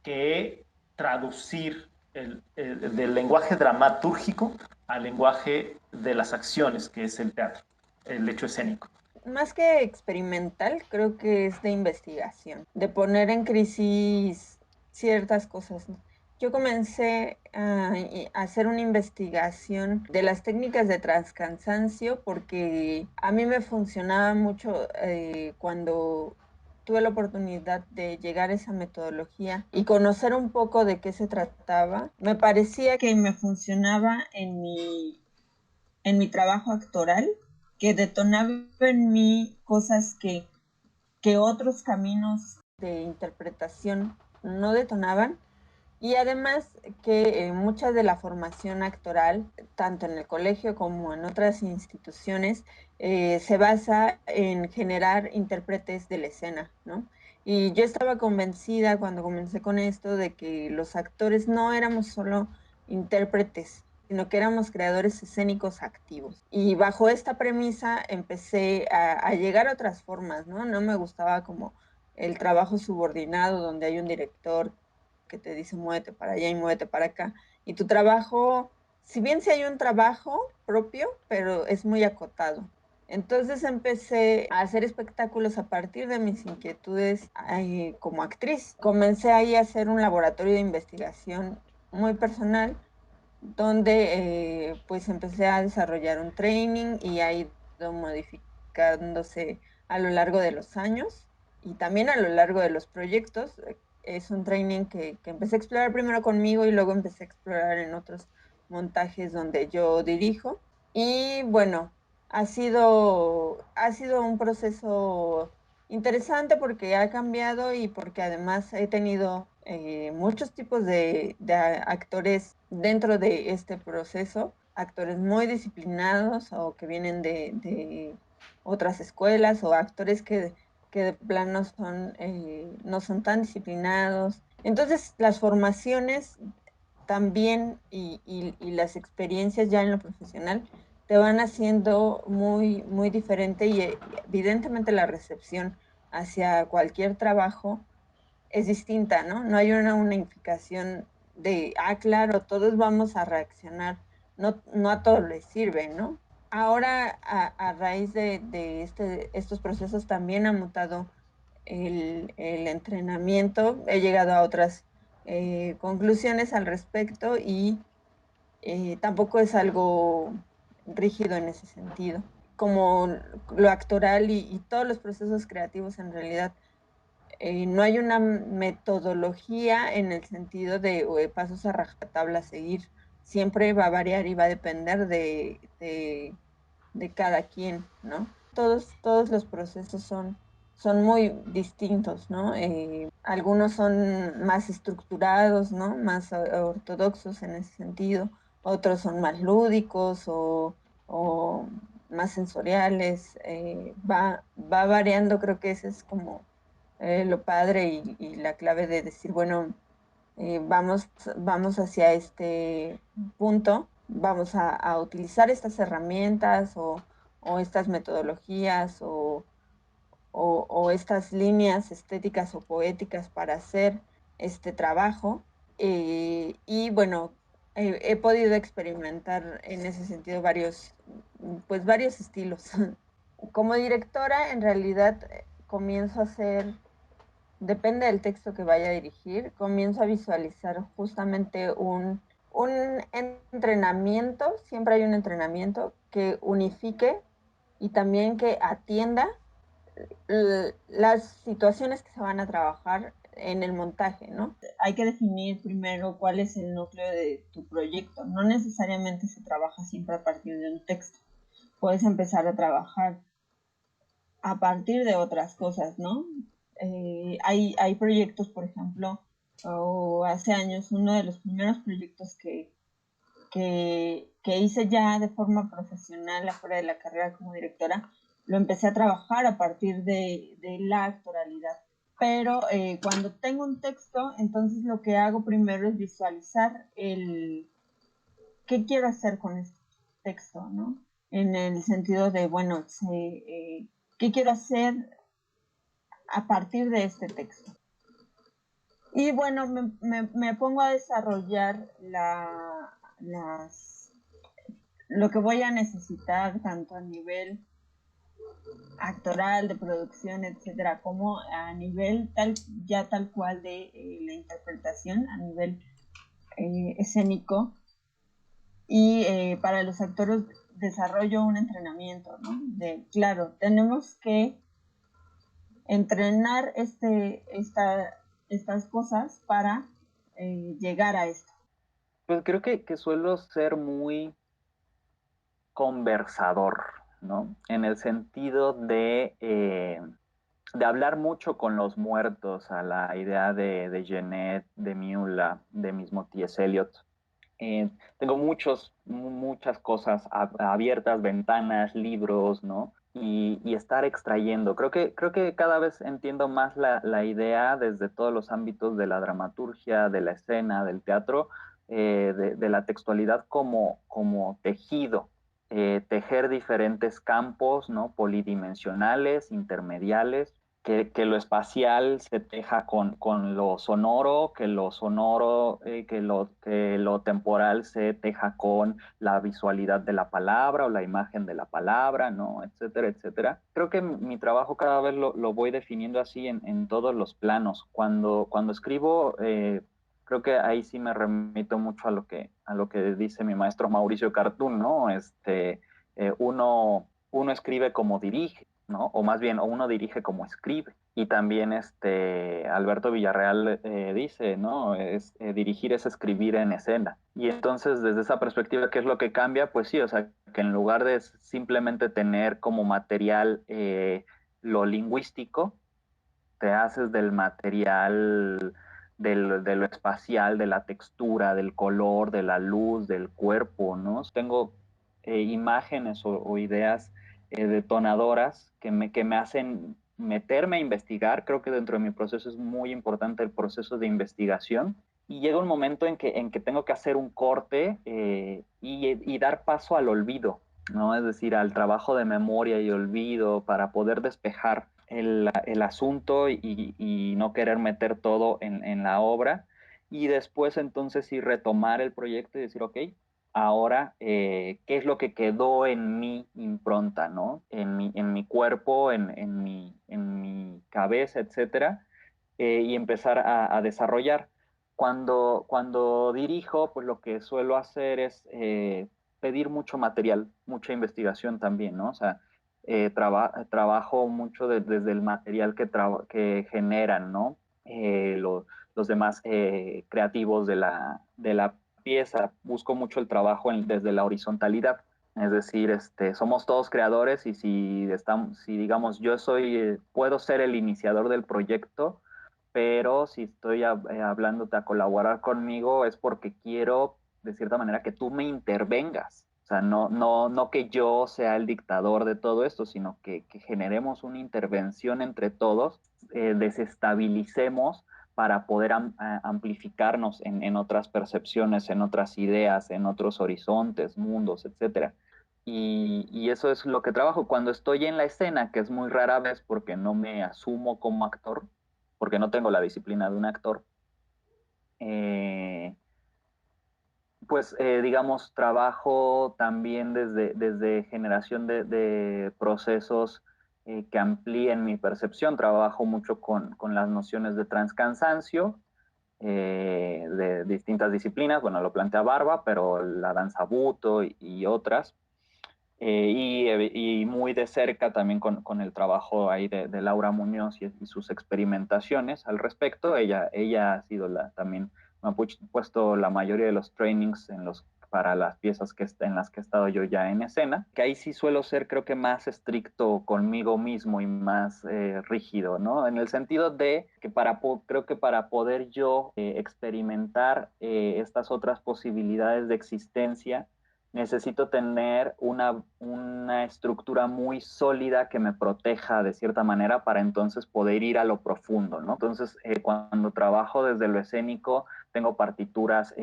que traducir del lenguaje dramatúrgico al lenguaje de las acciones, que es el teatro, el hecho escénico. Más que experimental, creo que es de investigación, de poner en crisis ciertas cosas, ¿no? Yo comencé a hacer una investigación de las técnicas de transcansancio porque a mí me funcionaba mucho cuando tuve la oportunidad de llegar a esa metodología y conocer un poco de qué se trataba. Me parecía que me funcionaba en mi trabajo actoral, que detonaba en mí cosas que otros caminos de interpretación no detonaban. Y además que mucha de la formación actoral, tanto en el colegio como en otras instituciones, se basa en generar intérpretes de la escena, ¿no? Y yo estaba convencida cuando comencé con esto de que los actores no éramos solo intérpretes, sino que éramos creadores escénicos activos. Y bajo esta premisa empecé a llegar a otras formas, ¿no? No me gustaba como el trabajo subordinado donde hay un director que te dice muévete para allá y muévete para acá. Y tu trabajo, si bien sí hay un trabajo propio, pero es muy acotado. Entonces empecé a hacer espectáculos a partir de mis inquietudes como actriz. Comencé ahí a hacer un laboratorio de investigación muy personal, donde pues empecé a desarrollar un training y ha ido modificándose a lo largo de los años y también a lo largo de los proyectos. Es un training que empecé a explorar primero conmigo y luego empecé a explorar en otros montajes donde yo dirijo. Y bueno, ha sido un proceso interesante porque ha cambiado y porque además he tenido muchos tipos de actores dentro de este proceso, actores muy disciplinados o que vienen de otras escuelas o actores que de plano son, no son tan disciplinados. Entonces, las formaciones también y las experiencias ya en lo profesional te van haciendo muy, muy diferente y evidentemente la recepción hacia cualquier trabajo es distinta, ¿no? No hay una unificación de, claro, todos vamos a reaccionar, no, no a todos les sirve, ¿no? Ahora, a raíz de estos procesos también ha mutado el entrenamiento, he llegado a otras conclusiones al respecto y tampoco es algo rígido en ese sentido. Como lo actoral y todos los procesos creativos en realidad no hay una metodología en el sentido de pasos a rajatabla a seguir. Siempre va a variar y va a depender de cada quien, ¿no? Todos los procesos son muy distintos, ¿no? Algunos son más estructurados, ¿no? Más ortodoxos en ese sentido, otros son más lúdicos o más sensoriales, va variando, creo que ese es como lo padre y la clave de decir, bueno, vamos hacia este punto, vamos a utilizar estas herramientas o estas metodologías o estas líneas estéticas o poéticas para hacer este trabajo. Y bueno, he podido experimentar en ese sentido pues varios estilos. Como directora, en realidad comienzo a hacer, depende del texto que vaya a dirigir, comienzo a visualizar justamente un entrenamiento, siempre hay un entrenamiento que unifique y también que atienda las situaciones que se van a trabajar en el montaje, ¿no? Hay que definir primero cuál es el núcleo de tu proyecto. No necesariamente se trabaja siempre a partir de un texto. Puedes empezar a trabajar a partir de otras cosas, ¿no? Hay proyectos, por ejemplo, o hace años, uno de los primeros proyectos que hice ya de forma profesional afuera de la carrera como directora, lo empecé a trabajar a partir de la actoralidad. Pero cuando tengo un texto, entonces lo que hago primero es visualizar qué quiero hacer con este texto, ¿no? En el sentido de, bueno, ¿qué quiero hacer a partir de este texto. Y bueno, me pongo a desarrollar lo que voy a necesitar tanto a nivel actoral, de producción, etcétera, como a nivel tal cual de la interpretación, a nivel escénico. Y para los actores desarrollo un entrenamiento, ¿no? Claro, tenemos que entrenar estas cosas para llegar a esto. Pues creo que suelo ser muy conversador, ¿no? En el sentido de hablar mucho con los muertos, a la idea de Genet, de Miula, de mismo T.S. Eliot. Tengo muchas cosas abiertas, ventanas, libros, ¿no? Y estar extrayendo. Creo que cada vez entiendo más la idea desde todos los ámbitos de la dramaturgia, de la escena, del teatro, de la textualidad como tejido. Tejer diferentes campos, ¿no? Polidimensionales, intermediales, que lo espacial se teja con lo sonoro, que lo sonoro, que lo temporal se teja con la visualidad de la palabra o la imagen de la palabra, ¿no? Etcétera, etcétera. Creo que mi trabajo cada vez lo voy definiendo así en todos los planos. Cuando escribo, creo que ahí sí me remito mucho a lo que dice mi maestro Mauricio Cartún, ¿no? Uno escribe como dirige, ¿no? O más bien, uno dirige como escribe. Y también Alberto Villarreal dice, ¿no? Dirigir es escribir en escena. Y entonces, desde esa perspectiva, ¿qué es lo que cambia? Pues sí, o sea, que en lugar de simplemente tener como material lo lingüístico, te haces del material de lo espacial, de la textura, del color, de la luz, del cuerpo, ¿no? Tengo imágenes o ideas detonadoras que me hacen meterme a investigar. Creo que dentro de mi proceso es muy importante el proceso de investigación. Y llega un momento en que tengo que hacer un corte y dar paso al olvido, ¿no? Es decir, al trabajo de memoria y olvido para poder despejar el asunto y no querer meter todo en la obra. Y después entonces sí retomar el proyecto y decir, ok, ahora, ¿qué es lo que quedó en mi impronta, ¿no? En mi cuerpo, en mi cabeza, etcétera, y empezar a desarrollar. Cuando dirijo, pues lo que suelo hacer es pedir mucho material, mucha investigación también, ¿no? O sea, trabajo mucho desde el material que generan, ¿no? Los demás creativos de la pieza. Busco mucho el trabajo desde la horizontalidad. Es decir, somos todos creadores y si digamos, puedo ser el iniciador del proyecto, pero si estoy hablándote a colaborar conmigo es porque quiero, de cierta manera, que tú me intervengas. O sea, no que yo sea el dictador de todo esto, sino que generemos una intervención entre todos, desestabilicemos para poder amplificarnos en otras percepciones, en otras ideas, en otros horizontes, mundos, etcétera. Y eso es lo que trabajo. Cuando estoy en la escena, que es muy rara vez porque no me asumo como actor, porque no tengo la disciplina de un actor, pues digamos, trabajo también desde generación de procesos que amplíen mi percepción. Trabajo mucho con las nociones de transcansancio, de distintas disciplinas. Bueno, lo plantea Barba, pero la danza Buto y otras. Y muy de cerca también con el trabajo ahí de Laura Muñoz y sus experimentaciones al respecto. Ella ha sido también me ha puesto la mayoría de los trainings para las piezas en las que he estado yo ya en escena, que ahí sí suelo ser creo que más estricto conmigo mismo y más rígido, ¿no? En el sentido de que creo que para poder yo experimentar estas otras posibilidades de existencia, necesito tener una estructura muy sólida que me proteja de cierta manera para entonces poder ir a lo profundo, ¿no? Entonces, cuando trabajo desde lo escénico, tengo partituras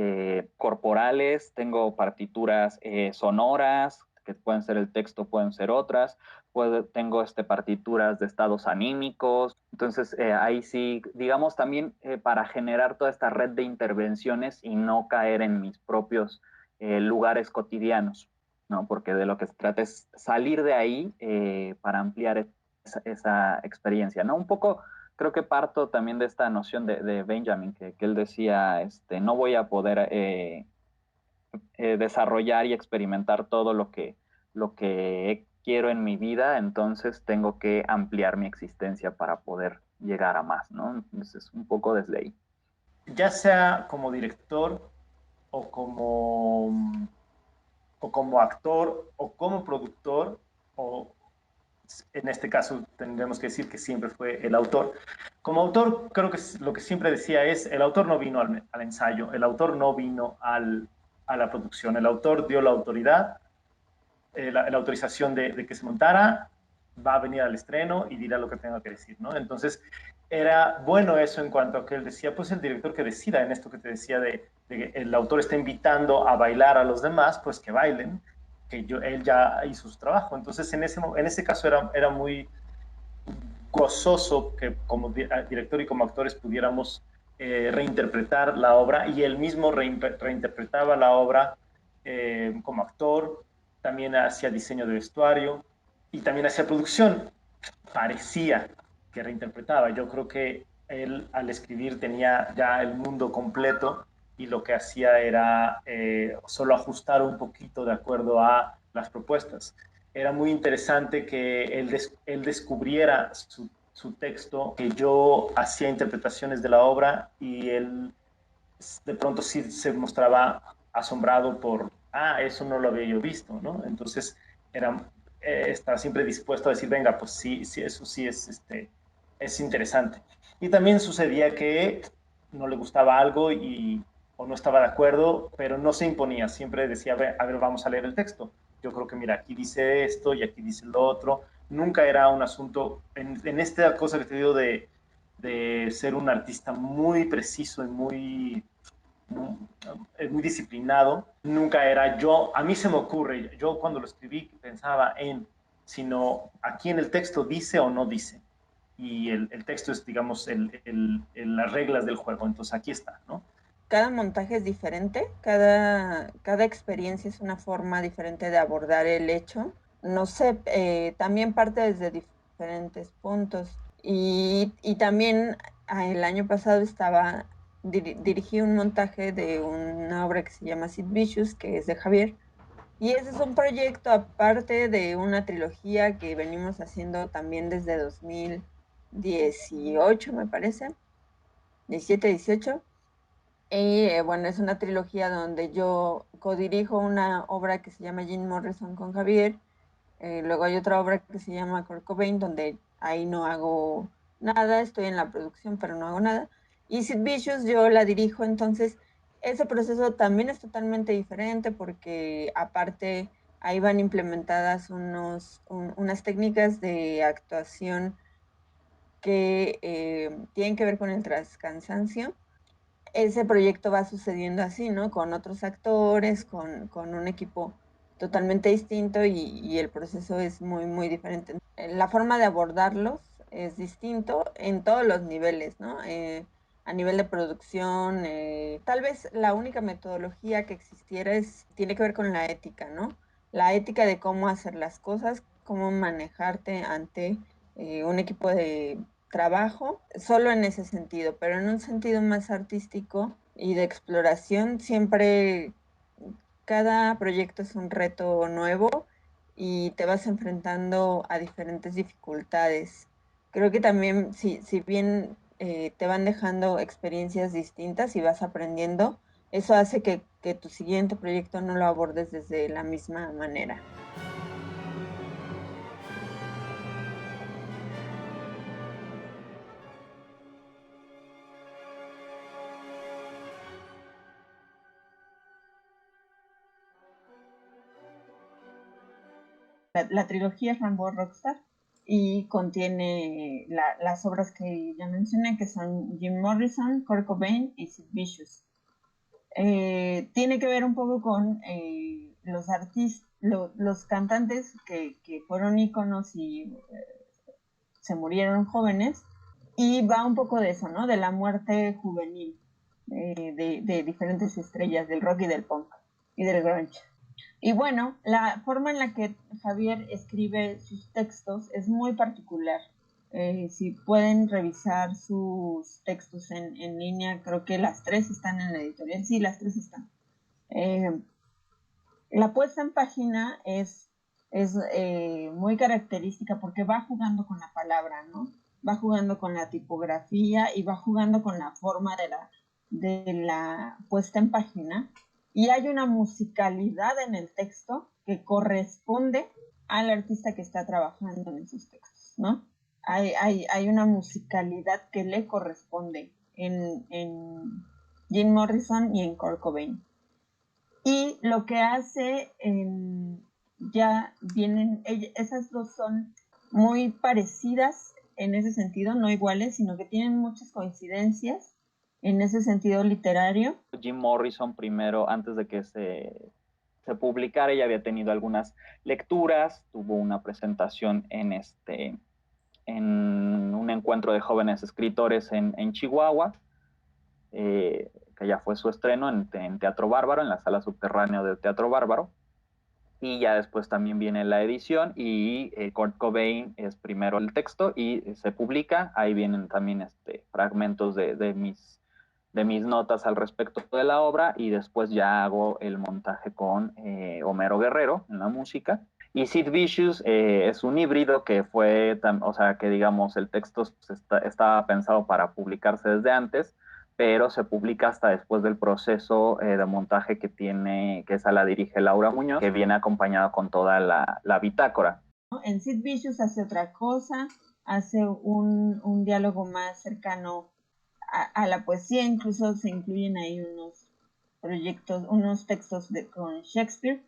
corporales, tengo partituras sonoras, que pueden ser el texto, pueden ser otras, tengo partituras de estados anímicos, entonces ahí sí, digamos también para generar toda esta red de intervenciones y no caer en mis propios lugares cotidianos, ¿no? Porque de lo que se trata es salir de ahí para ampliar esa experiencia, ¿no? Un poco creo que parto también de esta noción de Benjamin, que él decía, no voy a poder desarrollar y experimentar todo lo que quiero en mi vida, entonces tengo que ampliar mi existencia para poder llegar a más, ¿no? Entonces, un poco desde ahí. Ya sea como director o como actor o como productor, o en este caso tendremos que decir que siempre fue el autor. Como autor, creo que lo que siempre decía es, el autor no vino al ensayo, el autor no vino a la producción, el autor dio la autoridad, la autorización de que se montara, va a venir al estreno y dirá lo que tenga que decir, ¿no? Entonces, era bueno eso en cuanto a que él decía, pues el director que decida en esto que te decía de que el autor está invitando a bailar a los demás, pues que bailen, que él ya hizo su trabajo. Entonces, en ese caso era muy gozoso que como director y como actores pudiéramos reinterpretar la obra, y él mismo reinterpretaba la obra como actor, también hacía diseño de vestuario y también hacía producción. Parecía que reinterpretaba. Yo creo que él al escribir tenía ya el mundo completo y lo que hacía era solo ajustar un poquito de acuerdo a las propuestas. Era muy interesante que él descubriera su texto, que yo hacía interpretaciones de la obra y él de pronto sí se mostraba asombrado por, eso no lo había yo visto, ¿no? Entonces estaba siempre dispuesto a decir, venga, pues sí, sí, eso sí es interesante. Y también sucedía que no le gustaba algo o no estaba de acuerdo, pero no se imponía, siempre decía, a ver, vamos a leer el texto. Yo creo que, mira, aquí dice esto y aquí dice lo otro. Nunca era un asunto, en esta cosa que te digo de ser un artista muy preciso y muy disciplinado, nunca era a mí se me ocurre, yo cuando lo escribí pensaba sino aquí en el texto dice o no dice. Y el texto es, digamos, las reglas del juego, entonces aquí está, ¿no? Cada montaje es diferente, cada experiencia es una forma diferente de abordar el hecho. No sé, también parte desde diferentes puntos. Y también el año pasado dirigí un montaje de una obra que se llama Sid Vicious, que es de Javier. Y ese es un proyecto aparte de una trilogía que venimos haciendo también desde 2018, me parece, 17, 18. Y bueno, es una trilogía donde yo codirijo una obra que se llama Jim Morrison con Javier. Luego hay otra obra que se llama Kurt Cobain, donde ahí no hago nada, estoy en la producción, pero no hago nada. Y Sid Vicious yo la dirijo, entonces ese proceso también es totalmente diferente porque aparte ahí van implementadas unas técnicas de actuación que tienen que ver con el transcansancio. Ese proyecto va sucediendo así, ¿no? Con otros actores, con un equipo totalmente distinto y el proceso es muy, muy diferente. La forma de abordarlos es distinto en todos los niveles, ¿no? A nivel de producción, tal vez la única metodología que existiera tiene que ver con la ética, ¿no? La ética de cómo hacer las cosas, cómo manejarte ante un equipo de trabajo, solo en ese sentido, pero en un sentido más artístico y de exploración, siempre cada proyecto es un reto nuevo y te vas enfrentando a diferentes dificultades. Creo que también, si bien te van dejando experiencias distintas y vas aprendiendo, eso hace que tu siguiente proyecto no lo abordes desde la misma manera. La trilogía es Rambo Rockstar y contiene las obras que ya mencioné, que son Jim Morrison, Kurt Cobain y Sid Vicious. Tiene que ver un poco con los cantantes que fueron íconos y se murieron jóvenes, y va un poco de eso, ¿no? De la muerte juvenil de diferentes estrellas del rock y del punk y del grunge. Y bueno, la forma en la que Javier escribe sus textos es muy particular. Si pueden revisar sus textos en línea, creo que las 3 están en la editorial. Sí, las 3 están. La puesta en página es muy característica porque va jugando con la palabra, ¿no? Va jugando con la tipografía y va jugando con la forma de la puesta en página. Y hay una musicalidad en el texto que corresponde al artista que está trabajando en esos textos, ¿no? Hay una musicalidad que le corresponde en Jim Morrison y en Kurt Cobain. Y lo que hace, ya vienen, esas dos son muy parecidas en ese sentido, no iguales, sino que tienen muchas coincidencias en ese sentido literario. Jim Morrison primero, antes de que se publicara, ya había tenido algunas lecturas, tuvo una presentación en un encuentro de jóvenes escritores en Chihuahua, que ya fue su estreno en Teatro Bárbaro, en la sala subterránea del Teatro Bárbaro, y ya después también viene la edición y Kurt Cobain es primero el texto y se publica, ahí vienen también fragmentos de mis notas al respecto de la obra, y después ya hago el montaje con Homero Guerrero en la música. Y Sid Vicious es un híbrido que fue, o sea, que digamos el texto estaba pensado para publicarse desde antes, pero se publica hasta después del proceso de montaje que esa la dirige Laura Muñoz, que viene acompañado con toda la bitácora. En Sid Vicious hace otra cosa, hace un diálogo más cercano a la poesía, incluso se incluyen ahí unos proyectos, unos textos con Shakespeare,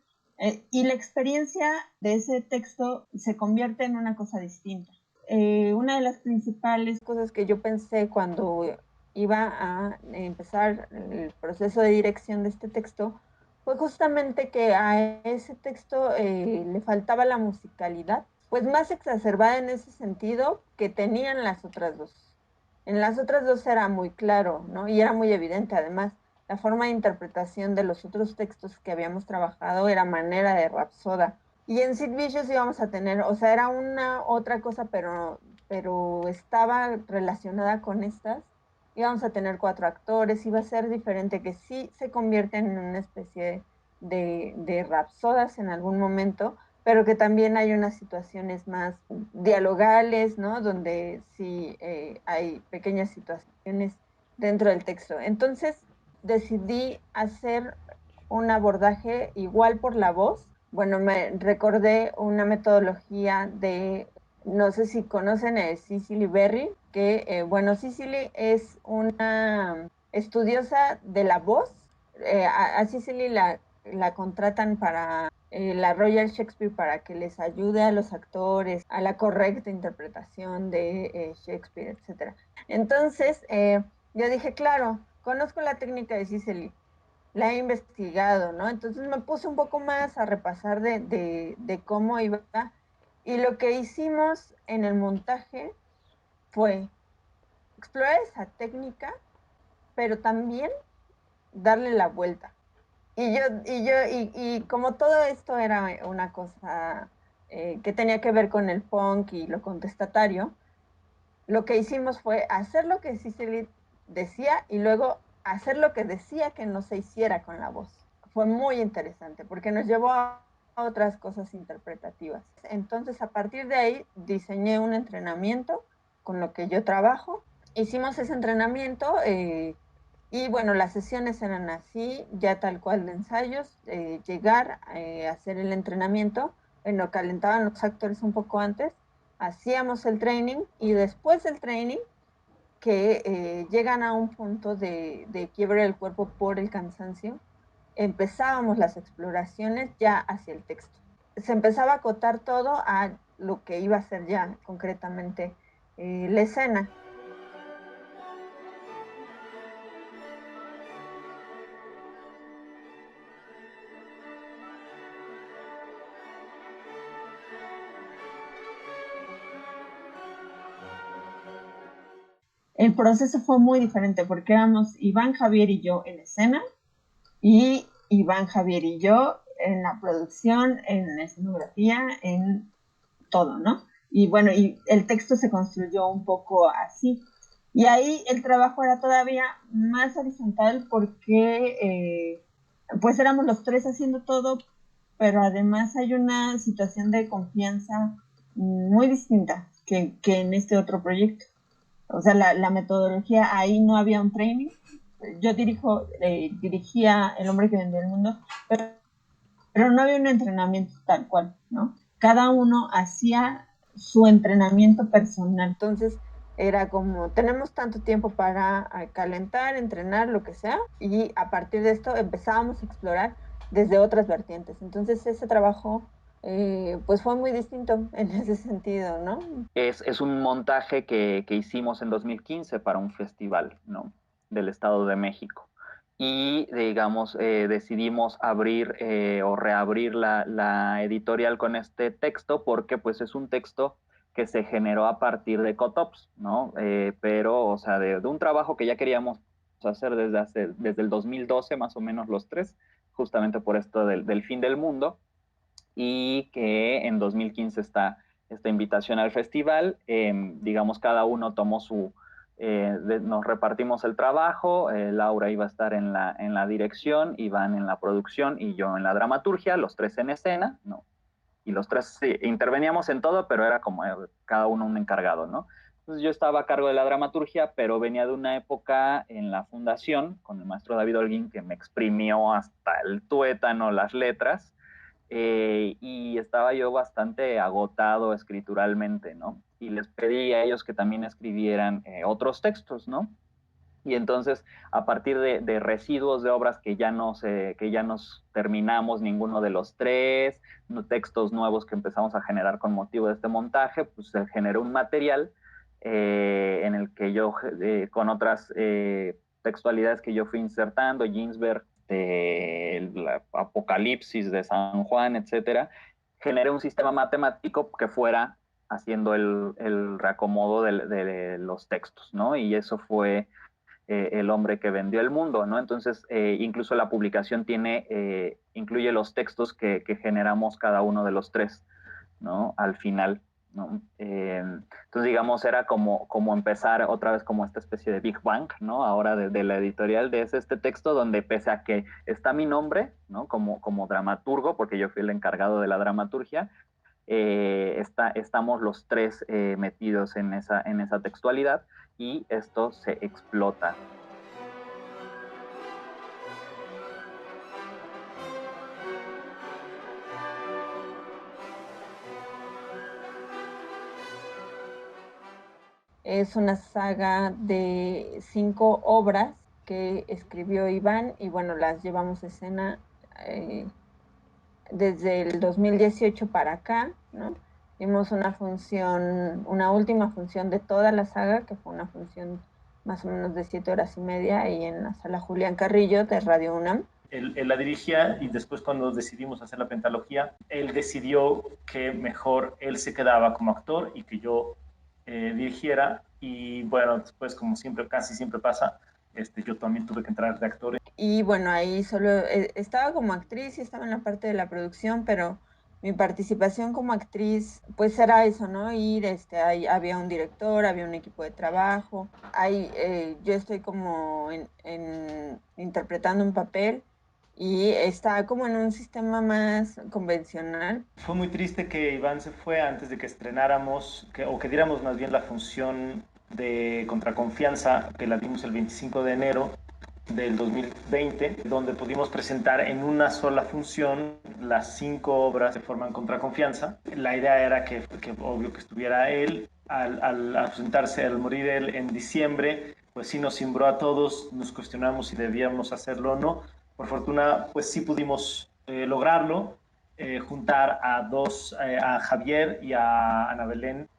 y la experiencia de ese texto se convierte en una cosa distinta. Una de las principales cosas que yo pensé cuando iba a empezar el proceso de dirección de este texto fue justamente que a ese texto le faltaba la musicalidad, pues más exacerbada en ese sentido que tenían las otras dos. En las otras dos era muy claro, ¿no? Y era muy evidente, además, la forma de interpretación de los otros textos que habíamos trabajado era manera de Rapsoda. Y en Sid Vicious íbamos a tener, o sea, era una otra cosa, pero estaba relacionada con estas. Íbamos a tener 4 actores, iba a ser diferente, que sí se convierten en una especie de rapsodas en algún momento, pero que también hay unas situaciones más dialogales, ¿no? Donde sí hay pequeñas situaciones dentro del texto. Entonces decidí hacer un abordaje igual por la voz. Bueno, me recordé una metodología de, no sé si conocen a Cicely Berry, que, bueno, Cicely es una estudiosa de la voz. A Cicely la contratan para la Royal Shakespeare para que les ayude a los actores a la correcta interpretación de Shakespeare, etc. Entonces, yo dije, claro, conozco la técnica de Cicely, la he investigado, ¿no? Entonces me puse un poco más a repasar de cómo iba, y lo que hicimos en el montaje fue explorar esa técnica, pero también darle la vuelta. Y como todo esto era una cosa que tenía que ver con el punk y lo contestatario, lo que hicimos fue hacer lo que Cicely decía y luego hacer lo que decía que no se hiciera con la voz. Fue muy interesante porque nos llevó a otras cosas interpretativas. Entonces, a partir de ahí, diseñé un entrenamiento con lo que yo trabajo. Hicimos ese entrenamiento y bueno, las sesiones eran así, ya tal cual de ensayos, llegar a hacer el entrenamiento. Bueno, calentaban los actores un poco antes, hacíamos el training y después del training, que llegan a un punto de quiebre del cuerpo por el cansancio, empezábamos las exploraciones ya hacia el texto. Se empezaba a acotar todo a lo que iba a ser ya concretamente la escena. el proceso fue muy diferente porque éramos Iván, Javier y yo en escena y Iván, Javier y yo en la producción, en la escenografía, en todo, ¿no? Y bueno, y el texto se construyó un poco así. Y ahí el trabajo era todavía más horizontal porque pues éramos los tres haciendo todo, pero además hay una situación de confianza muy distinta que en este otro proyecto. O sea, la metodología, ahí no había un training. Yo dirigía El hombre que vendió el mundo, pero no había un entrenamiento tal cual, ¿no? Cada uno hacía su entrenamiento personal. Entonces, era como, tenemos tanto tiempo para calentar, entrenar, lo que sea, y a partir de esto empezábamos a explorar desde otras vertientes. Entonces, ese trabajo pues fue muy distinto en ese sentido, ¿no? Es un montaje que hicimos en 2015 para un festival, ¿no? Del Estado de México. Y, digamos, decidimos abrir o reabrir la editorial con este texto porque, pues, es un texto que se generó a partir de Cotops, ¿no? Pero, o sea, de un trabajo que ya queríamos hacer desde el 2012, más o menos los tres, justamente por esto del fin del mundo, y que en 2015 está esta invitación al festival. Digamos, cada uno tomó nos repartimos el trabajo. Laura iba a estar en la dirección, Iván en la producción y yo en la dramaturgia, los tres en escena, ¿no? Y los tres sí, interveníamos en todo, pero era como cada uno un encargado, ¿no? Entonces yo estaba a cargo de la dramaturgia, pero venía de una época en la fundación con el maestro David Holguín que me exprimió hasta el tuétano las letras, y estaba yo bastante agotado escrituralmente, ¿no? Y les pedí a ellos que también escribieran otros textos, ¿no? Y entonces, a partir de residuos de obras que ya nos terminamos ninguno de los tres, textos nuevos que empezamos a generar con motivo de este montaje, pues se generó un material en el que yo, con otras textualidades que yo fui insertando, Ginsberg, el Apocalipsis de San Juan, etcétera, generé un sistema matemático que fuera haciendo el reacomodo de los textos, ¿no? Y eso fue El hombre que vendió el mundo, ¿no? Entonces, incluso la publicación incluye los textos que generamos cada uno de los tres, ¿no? Al final, ¿no? Entonces, digamos, era como empezar otra vez como esta especie de Big Bang, ¿no? Ahora de la editorial, de este texto donde pese a que está mi nombre, ¿no? Como dramaturgo, porque yo fui el encargado de la dramaturgia, estamos los tres metidos en esa textualidad y esto se explota. Es una saga de 5 obras que escribió Iván y bueno, las llevamos a escena desde el 2018 para acá, ¿no? Vimos una última función de toda la saga, que fue una función más o menos de 7 horas y media, ahí en la sala Julián Carrillo de Radio UNAM. Él la dirigía y después cuando decidimos hacer la pentalogía, él decidió que mejor él se quedaba como actor y que yo dirigiera. Y bueno, después como siempre, casi siempre pasa, yo también tuve que entrar de actor. Y bueno, ahí solo estaba como actriz y estaba en la parte de la producción, pero mi participación como actriz, pues era eso, ¿no? Ir, ahí había un director, había un equipo de trabajo, ahí yo estoy como interpretando un papel y está como en un sistema más convencional. Fue muy triste que Iván se fue antes de que estrenáramos, o que diéramos más bien la función de Contraconfianza, que la dimos el 25 de enero del 2020, donde pudimos presentar en una sola función las 5 obras que forman Contraconfianza. La idea era que obvio que estuviera él. Al ausentarse, al morir él en diciembre, pues sí nos cimbró a todos, nos cuestionamos si debíamos hacerlo o no. Por fortuna, pues sí pudimos lograrlo, juntar a Javier y a Ana Belén,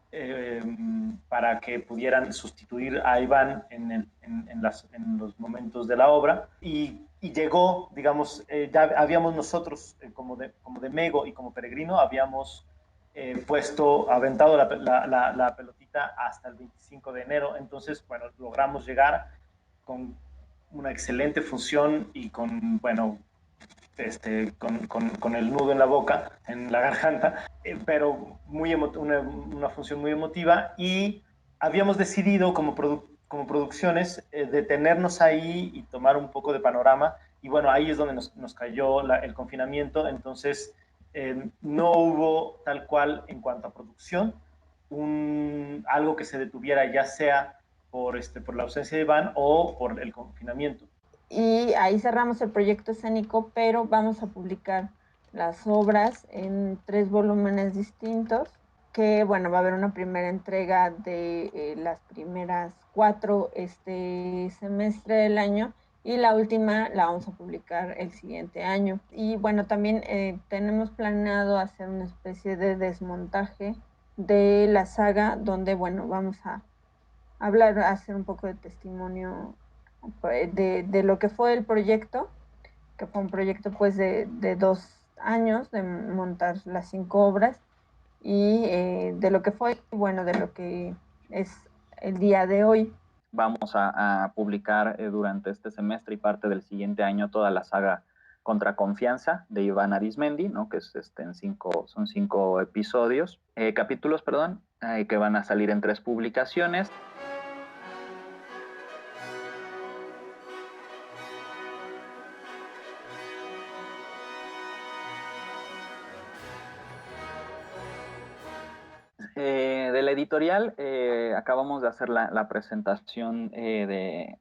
para que pudieran sustituir a Iván en los momentos de la obra. Y llegó, digamos, ya habíamos nosotros, como de Mego y como Peregrino, habíamos aventado la pelotita hasta el 25 de enero. Entonces, bueno, logramos llegar con una excelente función y con, bueno, con el nudo en la boca, en la garganta, pero una función muy emotiva, y habíamos decidido como producciones detenernos ahí y tomar un poco de panorama, y bueno, ahí es donde nos cayó el confinamiento. Entonces no hubo tal cual en cuanto a producción algo que se detuviera, ya sea por la ausencia de Iván o por el confinamiento. Y ahí cerramos el proyecto escénico, pero vamos a publicar las obras en 3 volúmenes distintos, que bueno, va a haber una primera entrega de las primeras 4 este semestre del año, y la última la vamos a publicar el siguiente año. Y bueno, también tenemos planeado hacer una especie de desmontaje de la saga, donde bueno, vamos a hablar, hacer un poco de testimonio de lo que fue el proyecto, que fue un proyecto pues de 2 años de montar las 5 obras, y de lo que fue, bueno, de lo que es el día de hoy. Vamos a publicar durante este semestre y parte del siguiente año toda la saga Contra Confianza de Iván Arizmendi, ¿no? Que es son 5 episodios, capítulos, perdón, que van a salir en 3 publicaciones. De la editorial, acabamos de hacer la presentación de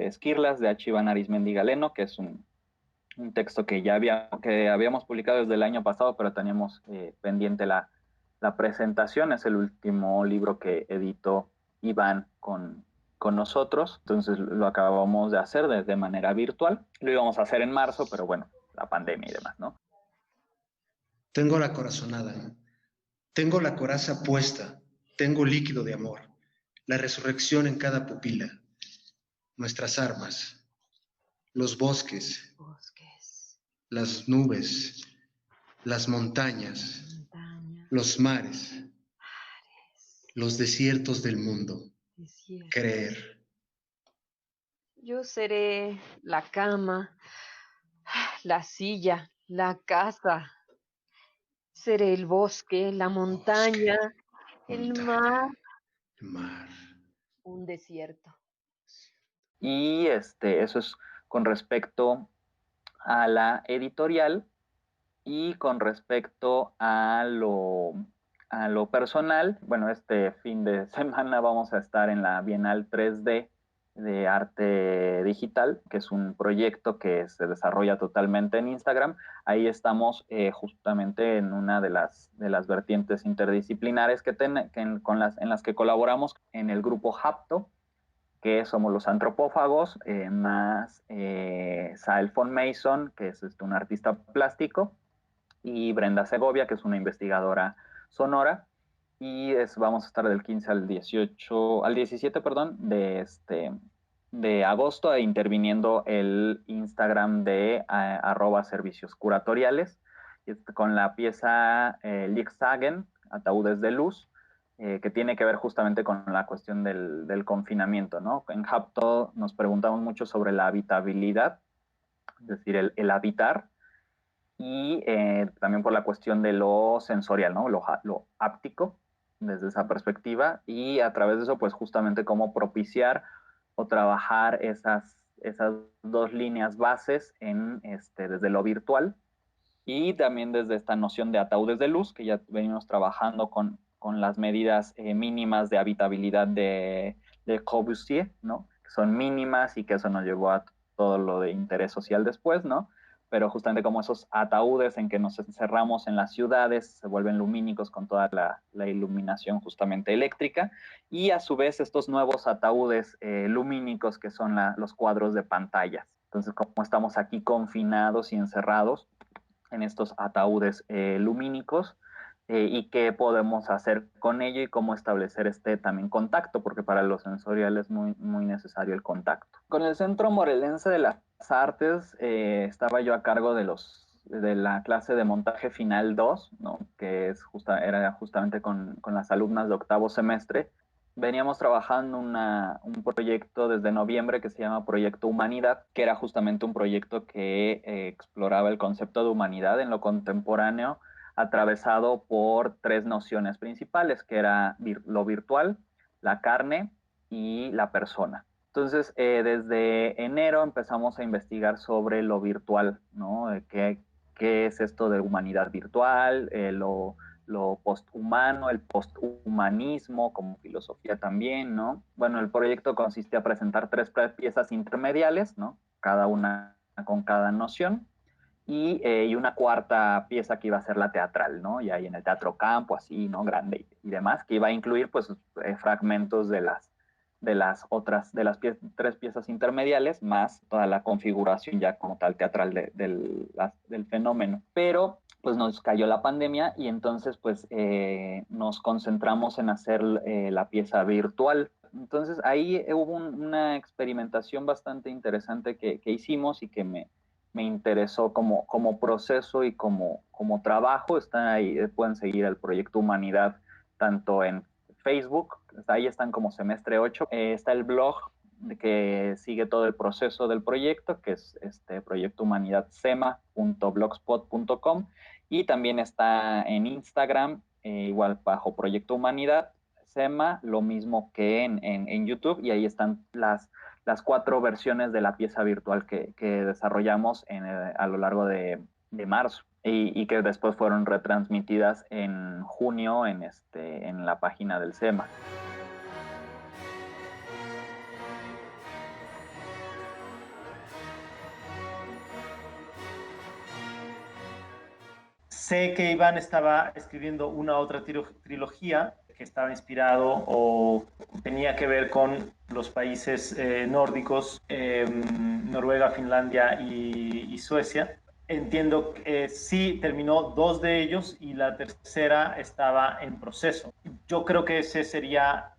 Esquirlas de H. Iván Arizmendi Galeno, que es un texto que que habíamos publicado desde el año pasado, pero teníamos pendiente la presentación. Es el último libro que editó Iván con nosotros, entonces lo acabamos de hacer de manera virtual. Lo íbamos a hacer en marzo, pero bueno, la pandemia y demás, ¿no? Tengo la corazonada, tengo la coraza puesta, tengo líquido de amor, la resurrección en cada pupila, nuestras armas, los bosques, las nubes, las montañas, los mares, los desiertos del mundo, creer. Yo seré la cama, la silla, la casa. Seré el bosque, la montaña, el mar, un desierto. Y eso es con respecto a la editorial. Y con respecto a lo personal, bueno, este fin de semana vamos a estar en la Bienal 3D de Arte Digital, que es un proyecto que se desarrolla totalmente en Instagram. Ahí estamos justamente en una de las vertientes interdisciplinares en las que colaboramos en el grupo Hapto, que somos los antropófagos, más Sael von Mason, que es un artista plástico, y Brenda Segovia, que es una investigadora sonora. Y vamos a estar del 15 al 17, perdón, de agosto, interviniendo el Instagram de @servicios curatoriales, con la pieza Lichtsagen, Ataúdes de Luz, que tiene que ver justamente con la cuestión del confinamiento, ¿no? En Hapto nos preguntamos mucho sobre la habitabilidad, es decir, el habitar, y también por la cuestión de lo sensorial, ¿no? Lo áptico, desde esa perspectiva, y a través de eso, pues justamente cómo propiciar o trabajar esas 2 líneas bases desde lo virtual, y también desde esta noción de ataúdes de luz, que ya venimos trabajando con las medidas mínimas de habitabilidad de Corbusier, ¿no? Que son mínimas y que eso nos llevó a todo lo de interés social después, ¿no? Pero justamente como esos ataúdes en que nos encerramos en las ciudades se vuelven lumínicos con toda la iluminación justamente eléctrica, y a su vez estos nuevos ataúdes lumínicos que son los cuadros de pantallas. Entonces, como estamos aquí confinados y encerrados en estos ataúdes lumínicos, y qué podemos hacer con ello y cómo establecer también contacto, porque para lo sensorial es muy, muy necesario el contacto. Con el Centro Morelense de las Artes estaba yo a cargo de los de la clase de montaje final 2, ¿no? Que era justamente con las alumnas de octavo semestre. Veníamos trabajando un proyecto desde noviembre que se llama Proyecto Humanidad, que era justamente un proyecto que exploraba el concepto de humanidad en lo contemporáneo, atravesado por 3 nociones principales, que era lo virtual, la carne y la persona. Entonces, desde enero empezamos a investigar sobre lo virtual, ¿no? ¿Qué es esto de humanidad virtual? Lo posthumano, el posthumanismo como filosofía también, ¿no? Bueno, el proyecto consiste a presentar 3 piezas intermediales, ¿no? Cada una con cada noción, y una cuarta pieza que iba a ser la teatral, ¿no? Y ahí en el Teatro Campo, así, ¿no? Grande y demás, que iba a incluir, pues, fragmentos de las 3 piezas intermediales, más toda la configuración ya como tal teatral del fenómeno. Pero pues nos cayó la pandemia y entonces pues nos concentramos en hacer la pieza virtual. Entonces ahí hubo una experimentación bastante interesante que hicimos y que me interesó como proceso y como trabajo. Está ahí, pueden seguir el Proyecto Humanidad tanto en Facebook, ahí están como semestre 8. Está el blog que sigue todo el proceso del proyecto, que es proyectohumanidadsema.blogspot.com, y también está en Instagram, igual bajo Proyecto Humanidad Sema, lo mismo que en YouTube, y ahí están las 4 versiones de la pieza virtual que desarrollamos a lo largo de marzo. Y que después fueron retransmitidas en junio en la página del SEMA. Sé que Iván estaba escribiendo una otra trilogía que estaba inspirado o tenía que ver con los países nórdicos, Noruega, Finlandia y Suecia. Entiendo que sí terminó 2 de ellos y la tercera estaba en proceso. Yo creo que ese sería,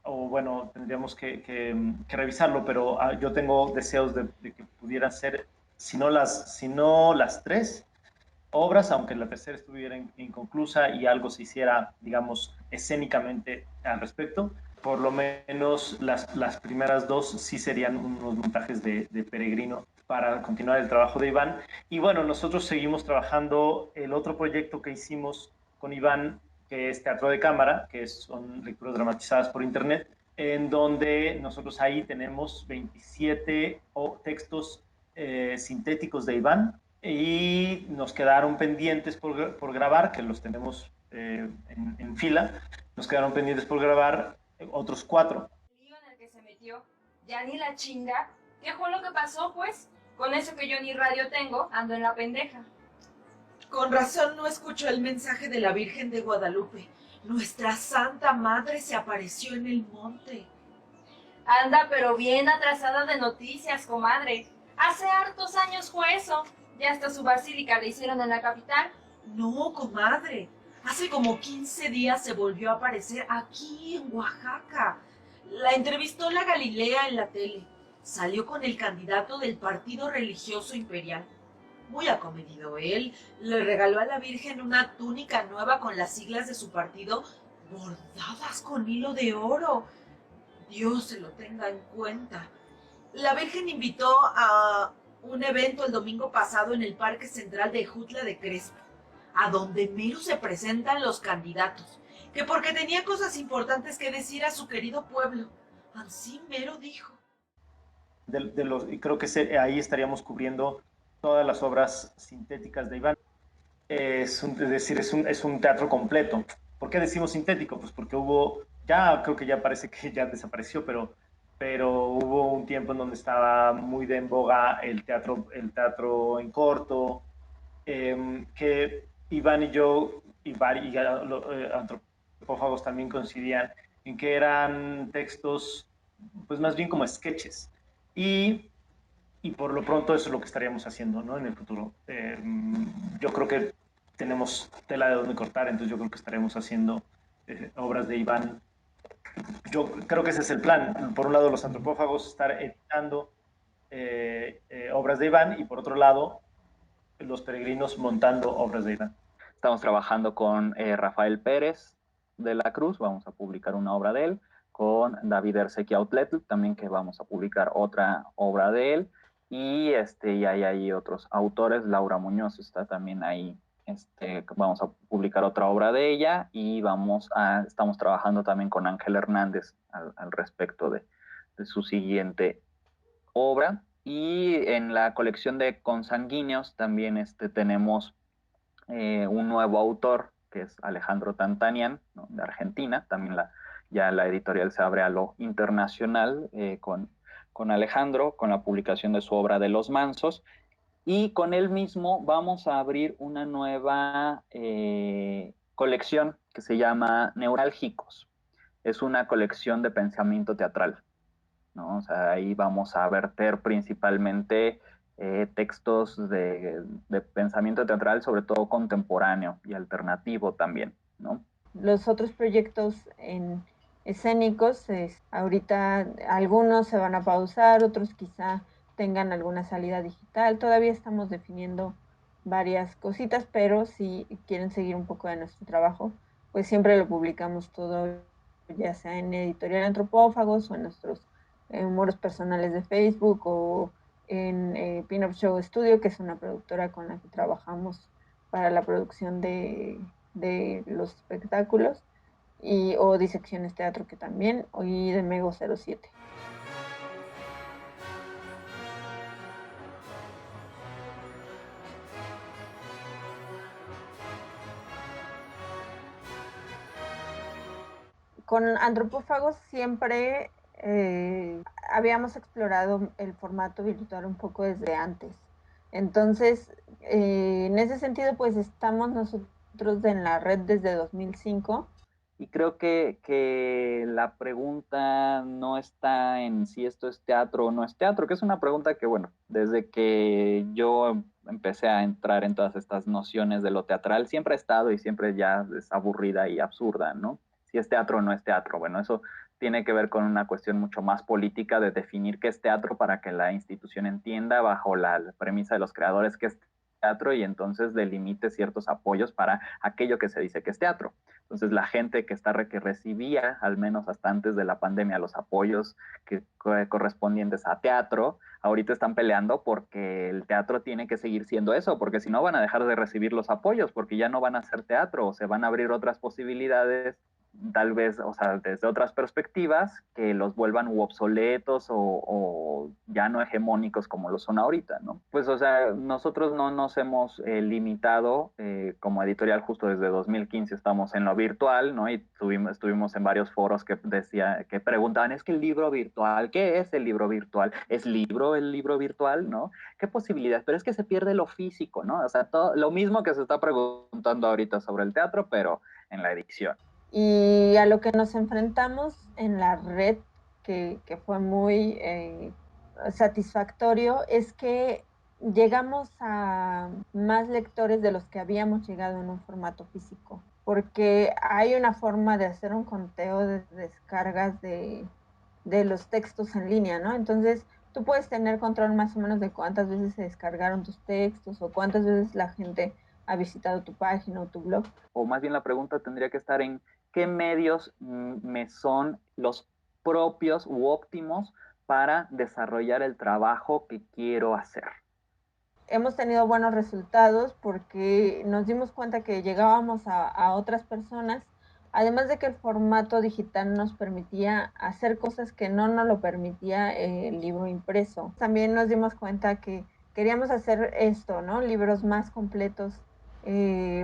o bueno, tendríamos que revisarlo, pero yo tengo deseos de que pudieran ser, si no las 3 obras, aunque la tercera estuviera inconclusa y algo se hiciera, digamos, escénicamente al respecto. Por lo menos las primeras 2 sí serían unos montajes de Peregrino para continuar el trabajo de Iván. Y bueno, nosotros seguimos trabajando el otro proyecto que hicimos con Iván, que es Teatro de Cámara, que son lecturas dramatizadas por internet, en donde nosotros ahí tenemos 27 textos sintéticos de Iván, y nos quedaron pendientes por grabar, que los tenemos en fila, nos quedaron pendientes por grabar otros 4. El lío en el que se metió, ya ni la chinga. ¿Qué fue lo que pasó, pues? Con eso que yo ni radio tengo, ando en la pendeja. Con razón no escuchó el mensaje de la Virgen de Guadalupe. Nuestra Santa Madre se apareció en el monte. Anda, pero bien atrasada de noticias, comadre. Hace hartos años fue eso. Ya hasta su basílica la hicieron en la capital. No, comadre. Hace como 15 días se volvió a aparecer aquí en Oaxaca. La entrevistó la Galilea en la tele. Salió con el candidato del Partido Religioso Imperial. Muy acomedido él. Le regaló a la Virgen una túnica nueva con las siglas de su partido bordadas con hilo de oro. Dios se lo tenga en cuenta. La Virgen invitó a un evento el domingo pasado en el Parque Central de Jutla de Crespo, a donde mero se presentan los candidatos, que porque tenía cosas importantes que decir a su querido pueblo. Así mero dijo. Y creo que ahí estaríamos cubriendo todas las obras sintéticas de Iván. Es un teatro completo. ¿Por qué decimos sintético? Pues porque creo que ya parece que ya desapareció, pero hubo un tiempo en donde estaba muy de en boga el teatro en corto, que Iván y yo, y antropófagos también coincidían en que eran textos, pues más bien como sketches. Y por lo pronto eso es lo que estaríamos haciendo, ¿no? En el futuro. Yo creo que tenemos tela de donde cortar, entonces yo creo que estaremos haciendo obras de Iván. Yo creo que ese es el plan. Por un lado, los antropófagos estar editando obras de Iván, y por otro lado, los peregrinos montando obras de Iván? Estamos trabajando con Rafael Pérez de la Cruz, vamos a publicar una obra de él, con David Ercequiautletl, también que vamos a publicar otra obra de él, y hay ahí otros autores, Laura Muñoz está también ahí, vamos a publicar otra obra de ella, y estamos trabajando también con Ángel Hernández al respecto de su siguiente obra. Y en la colección de Consanguíneos también tenemos un nuevo autor, que es Alejandro Tantanian, ¿no?, de Argentina. También ya la editorial se abre a lo internacional con Alejandro, con la publicación de su obra de Los Mansos. Y con él mismo vamos a abrir una nueva colección que se llama Neurálgicos. Es una colección de pensamiento teatral, ¿no? O sea, ahí vamos a verter principalmente textos de pensamiento teatral, sobre todo contemporáneo y alternativo también, ¿no? Los otros proyectos escénicos, ahorita algunos se van a pausar, otros quizá tengan alguna salida digital. Todavía estamos definiendo varias cositas, pero si quieren seguir un poco de nuestro trabajo, pues siempre lo publicamos todo, ya sea en Editorial Antropófagos o en nuestros muros personales de Facebook o en Pin-Up Show Studio, que es una productora con la que trabajamos para la producción de los espectáculos, o Disecciones Teatro, que también, y de Mego 07. Con Antropófagos siempre habíamos explorado el formato virtual un poco desde antes. Entonces, en ese sentido, pues estamos nosotros en la red desde 2005. Y creo que la pregunta no está en si esto es teatro o no es teatro, que es una pregunta que, bueno, desde que yo empecé a entrar en todas estas nociones de lo teatral, siempre ha estado y siempre ya es aburrida y absurda, ¿no? Si es teatro o no es teatro. Bueno, eso tiene que ver con una cuestión mucho más política de definir qué es teatro para que la institución entienda bajo la premisa de los creadores qué es teatro y entonces delimite ciertos apoyos para aquello que se dice que es teatro. Entonces la gente que recibía, al menos hasta antes de la pandemia, los apoyos correspondientes a teatro, ahorita están peleando porque el teatro tiene que seguir siendo eso, porque si no van a dejar de recibir los apoyos, porque ya no van a ser teatro, o se van a abrir otras posibilidades, tal vez, o sea, desde otras perspectivas, que los vuelvan obsoletos o ya no hegemónicos como lo son ahorita, ¿no? Pues, o sea, nosotros no nos hemos limitado, como editorial justo desde 2015 estamos en lo virtual, ¿no? Y estuvimos en varios foros que preguntaban, ¿es que el libro virtual? ¿Qué es el libro virtual? ¿Es libro el libro virtual? ¿No? ¿Qué posibilidades? Pero es que se pierde lo físico, ¿no? O sea, todo, lo mismo que se está preguntando ahorita sobre el teatro, pero en la edición. Y a lo que nos enfrentamos en la red, que fue muy satisfactorio, es que llegamos a más lectores de los que habíamos llegado en un formato físico, porque hay una forma de hacer un conteo de descargas de los textos en línea, ¿no? Entonces, tú puedes tener control más o menos de cuántas veces se descargaron tus textos o cuántas veces la gente ha visitado tu página o tu blog. O más bien la pregunta tendría que estar en qué medios me son los propios u óptimos para desarrollar el trabajo que quiero hacer. Hemos tenido buenos resultados porque nos dimos cuenta que llegábamos a otras personas, además de que el formato digital nos permitía hacer cosas que no nos lo permitía el libro impreso. También nos dimos cuenta que queríamos hacer esto, ¿no? Libros más completos,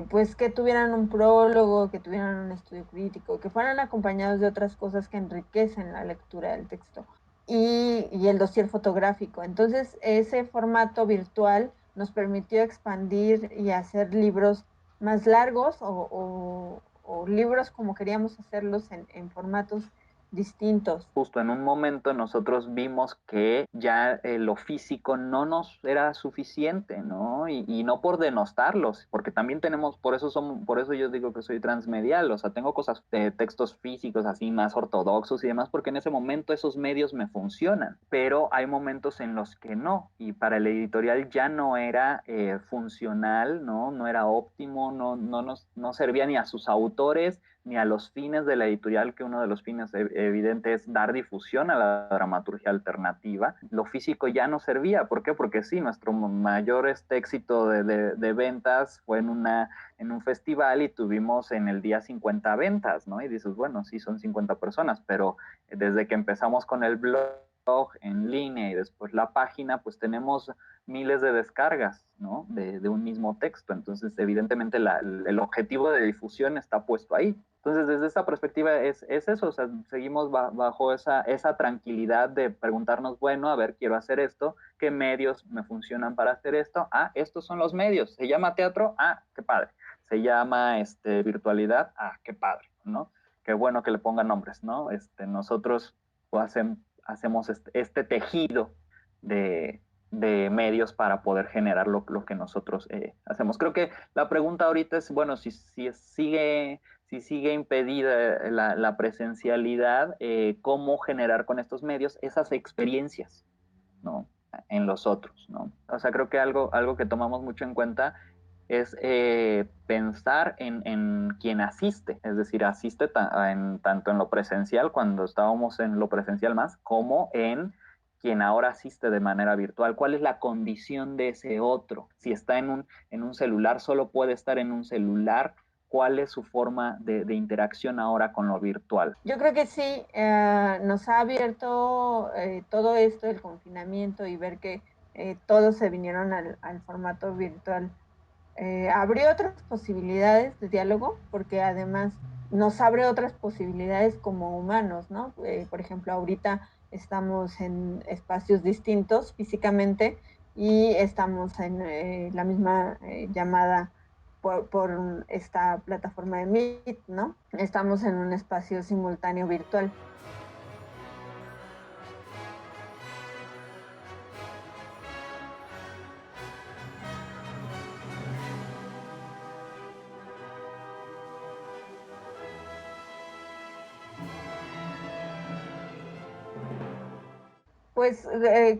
pues que tuvieran un prólogo, que tuvieran un estudio crítico, que fueran acompañados de otras cosas que enriquecen la lectura del texto. Y el dossier fotográfico. Entonces, ese formato virtual nos permitió expandir y hacer libros más largos o libros como queríamos hacerlos en formatos distintos. Justo en un momento nosotros vimos que ya lo físico no nos era suficiente, ¿no? Y no por denostarlos, porque también tenemos, por eso yo digo que soy transmedial, o sea, tengo cosas, textos físicos así más ortodoxos y demás, porque en ese momento esos medios me funcionan, pero hay momentos en los que no, y para el editorial ya no era funcional, ¿no? No era óptimo, no servía ni a sus autores, ni a los fines de la editorial, que uno de los fines evidentes es dar difusión a la dramaturgia alternativa. Lo físico ya no servía. ¿Por qué? Porque sí, nuestro mayor éxito de ventas fue en un festival y tuvimos en el día 50 ventas, ¿no? Y dices, bueno, sí son 50 personas, pero desde que empezamos con el blog en línea y después la página, pues tenemos miles de descargas, ¿no? De un mismo texto. Entonces, evidentemente, el objetivo de difusión está puesto ahí. Entonces, desde esta perspectiva es eso, o sea, seguimos bajo esa tranquilidad de preguntarnos, bueno, a ver, quiero hacer esto, ¿qué medios me funcionan para hacer esto? Ah, estos son los medios. ¿Se llama teatro? Ah, qué padre. ¿Se llama virtualidad? Ah, qué padre, ¿no? Qué bueno que le pongan nombres, ¿no? Nosotros pues, hacemos este tejido de medios para poder generar lo que nosotros hacemos. Creo que la pregunta ahorita es, bueno, si sigue impedida la presencialidad, ¿cómo generar con estos medios esas experiencias, ¿no? En los otros, ¿no? O sea, creo que algo que tomamos mucho en cuenta es pensar en quien asiste, es decir, asiste tanto en lo presencial, cuando estábamos en lo presencial más, como en quien ahora asiste de manera virtual. ¿Cuál es la condición de ese otro? Si está en un celular, solo puede estar en un celular. ¿Cuál es su forma de interacción ahora con lo virtual? Yo creo que sí, nos ha abierto todo esto, el confinamiento y ver que todos se vinieron al formato virtual. Abrió otras posibilidades de diálogo, porque además nos abre otras posibilidades como humanos, ¿no? Por ejemplo, ahorita estamos en espacios distintos físicamente y estamos en la misma llamada por esta plataforma de Meet, ¿no? Estamos en un espacio simultáneo virtual. Pues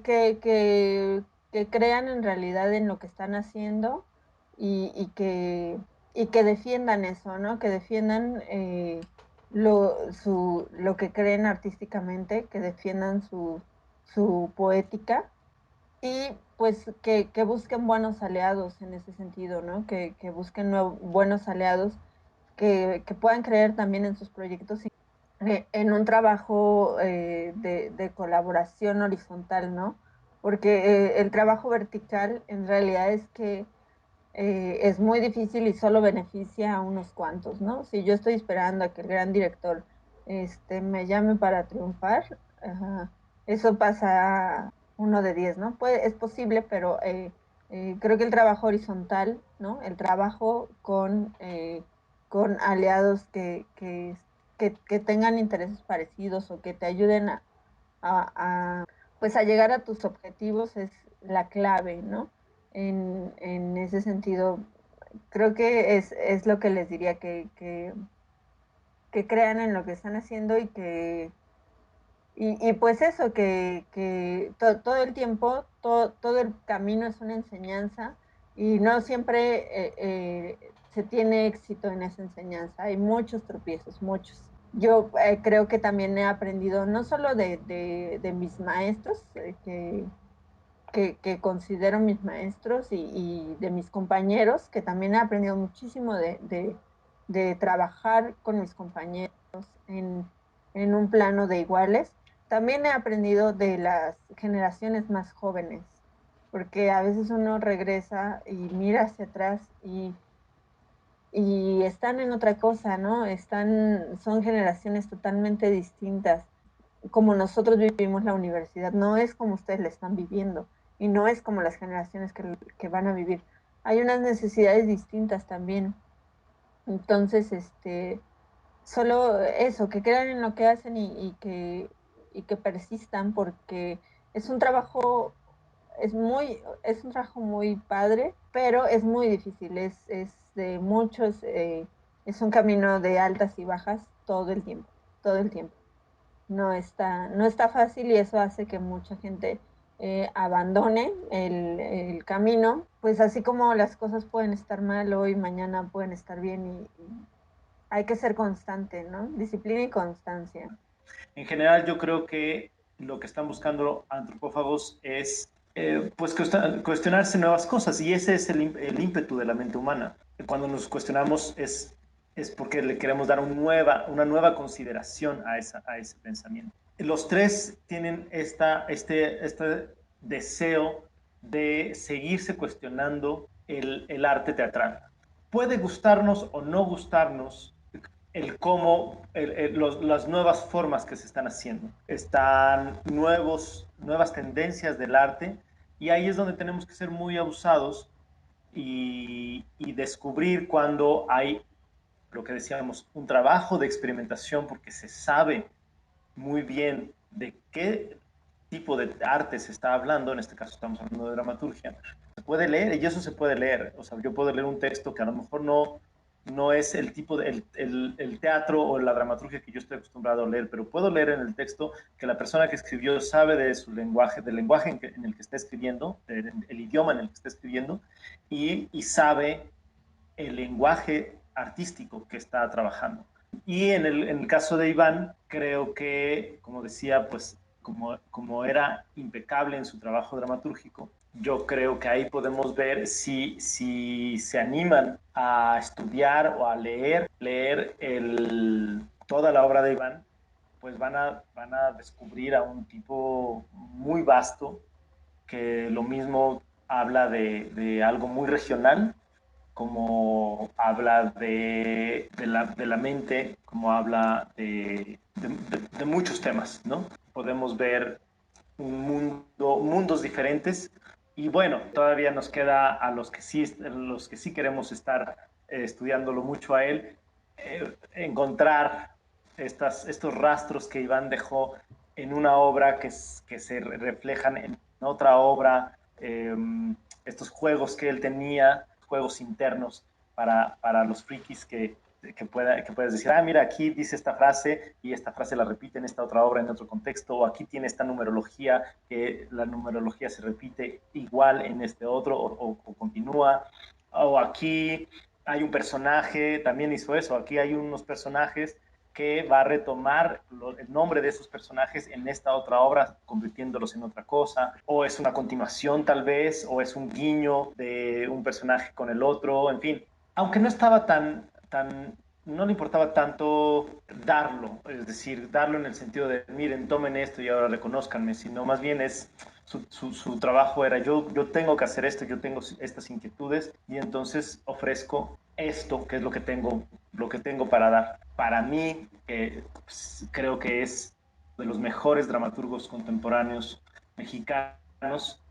que crean en realidad en lo que están haciendo y que defiendan eso, ¿no? Que defiendan lo que creen artísticamente, que defiendan su poética y pues que busquen buenos aliados en ese sentido, ¿no? Que busquen buenos aliados que puedan creer también en sus proyectos en un trabajo de colaboración horizontal, ¿no? Porque el trabajo vertical en realidad es que es muy difícil y solo beneficia a unos cuantos, ¿no? Si yo estoy esperando a que el gran director me llame para triunfar, eso pasa 1 de 10, ¿no? Es posible, pero creo que el trabajo horizontal, ¿no? El trabajo con aliados que tengan intereses parecidos o que te ayuden pues a llegar a tus objetivos es la clave, ¿no? En ese sentido, creo que es lo que les diría, que crean en lo que están haciendo y pues eso, que todo el tiempo, todo el camino es una enseñanza y no siempre se tiene éxito en esa enseñanza. Hay muchos tropiezos, muchos. Yo creo que también he aprendido no solo de mis maestros, que considero mis maestros y de mis compañeros, que también he aprendido muchísimo de trabajar con mis compañeros en un plano de iguales. También he aprendido de las generaciones más jóvenes, porque a veces uno regresa y mira hacia atrás y están en otra cosa, ¿no? Son generaciones totalmente distintas. Como nosotros vivimos la universidad, no es como ustedes la están viviendo y no es como las generaciones que van a vivir. Hay unas necesidades distintas también. Entonces, solo eso, que crean en lo que hacen y que persistan, porque es un trabajo, es un trabajo muy padre, pero es muy difícil, es de muchos, es un camino de altas y bajas todo el tiempo, todo el tiempo. No está fácil y eso hace que mucha gente abandone el camino, pues así como las cosas pueden estar mal hoy, mañana pueden estar bien y hay que ser constante, ¿no? Disciplina y constancia. En general, yo creo que lo que están buscando antropófagos es pues cuestionarse nuevas cosas y ese es el ímpetu de la mente humana. Cuando nos cuestionamos es porque le queremos dar una nueva consideración a ese pensamiento. Los tres tienen este deseo de seguirse cuestionando el arte teatral. Puede gustarnos o no gustarnos el cómo, las nuevas formas que se están haciendo. Están nuevas tendencias del arte y ahí es donde tenemos que ser muy abusados y descubrir cuando hay, lo que decíamos, un trabajo de experimentación porque se sabe muy bien de qué tipo de arte se está hablando, en este caso estamos hablando de dramaturgia, se puede leer y eso se puede leer. O sea, yo puedo leer un texto que a lo mejor no es el tipo de el teatro o la dramaturgia que yo estoy acostumbrado a leer, pero puedo leer en el texto que la persona que escribió sabe de su lenguaje, del lenguaje en el que está escribiendo, el idioma en el que está escribiendo, y sabe el lenguaje artístico que está trabajando. Y en el caso de Iván, creo que, como decía, pues como era impecable en su trabajo dramatúrgico, yo creo que ahí podemos ver si se animan a estudiar o a leer toda la obra de Iván, pues van a descubrir a un tipo muy vasto que lo mismo habla de algo muy regional, como habla de la mente, como habla de muchos temas, ¿no? Podemos ver mundos diferentes y bueno, todavía nos queda a los que sí queremos estar estudiándolo mucho a él, encontrar estos rastros que Iván dejó en una obra que se reflejan en otra obra, estos juegos que él tenía, juegos internos para los frikis que puedes decir, mira, aquí dice esta frase y esta frase la repite en esta otra obra, en otro contexto, o aquí tiene esta numerología, que la numerología se repite igual en este otro, o continúa, o aquí hay un personaje, también hizo eso, aquí hay unos personajes que va a retomar el nombre de esos personajes en esta otra obra, convirtiéndolos en otra cosa, o es una continuación tal vez, o es un guiño de un personaje con el otro, en fin. Aunque no estaba no le importaba tanto darlo, es decir, darlo en el sentido de, miren, tomen esto y ahora reconózcanme, sino más bien es su trabajo era yo tengo que hacer esto, yo tengo estas inquietudes y entonces ofrezco esto, que es lo que tengo para dar. Para mí, pues, creo que es de los mejores dramaturgos contemporáneos mexicanos.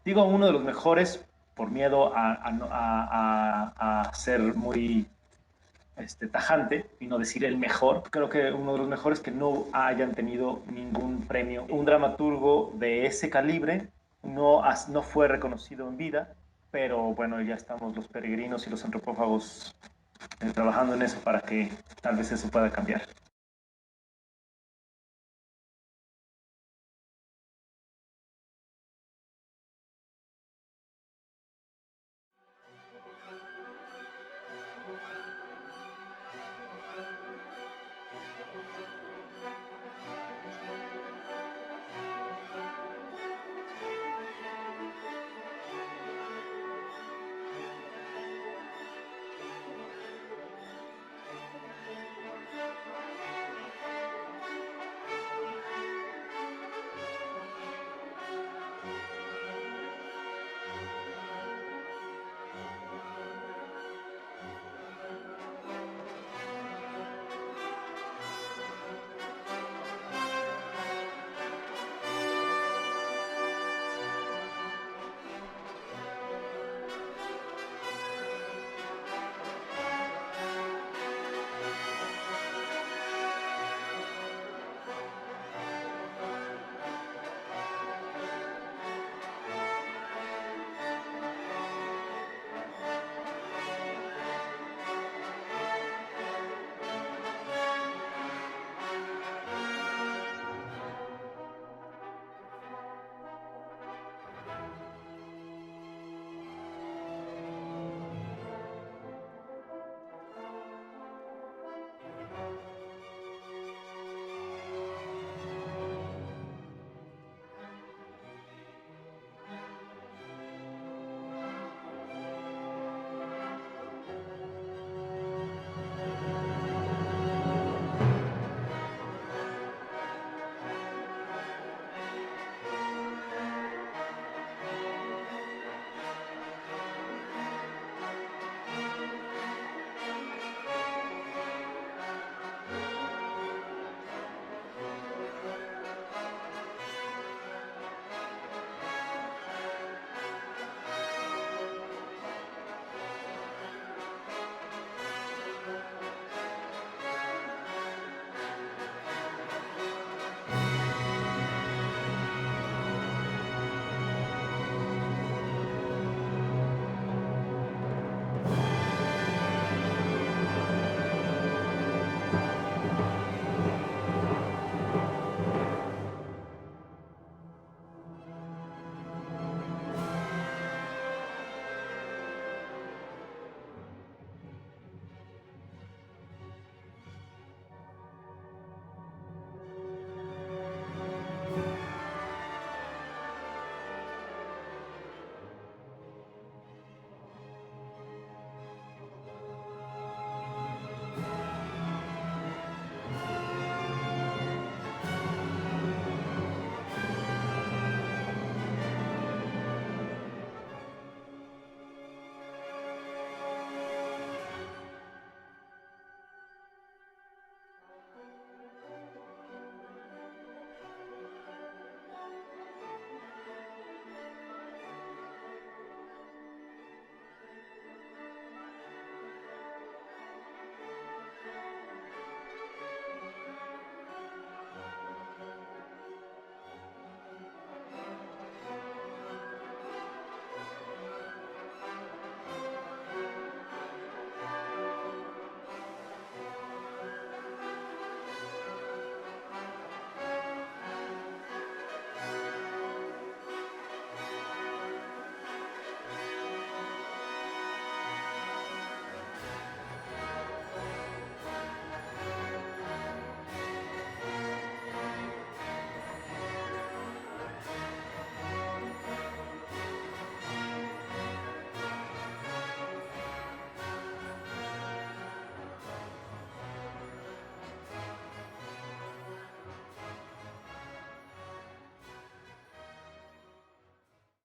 Digo uno de los mejores por miedo a ser muy tajante y no decir el mejor. Creo que uno de los mejores que no hayan tenido ningún premio. Un dramaturgo de ese calibre no fue reconocido en vida, pero bueno, ya estamos los peregrinos y los antropófagos trabajando en eso para que tal vez eso pueda cambiar.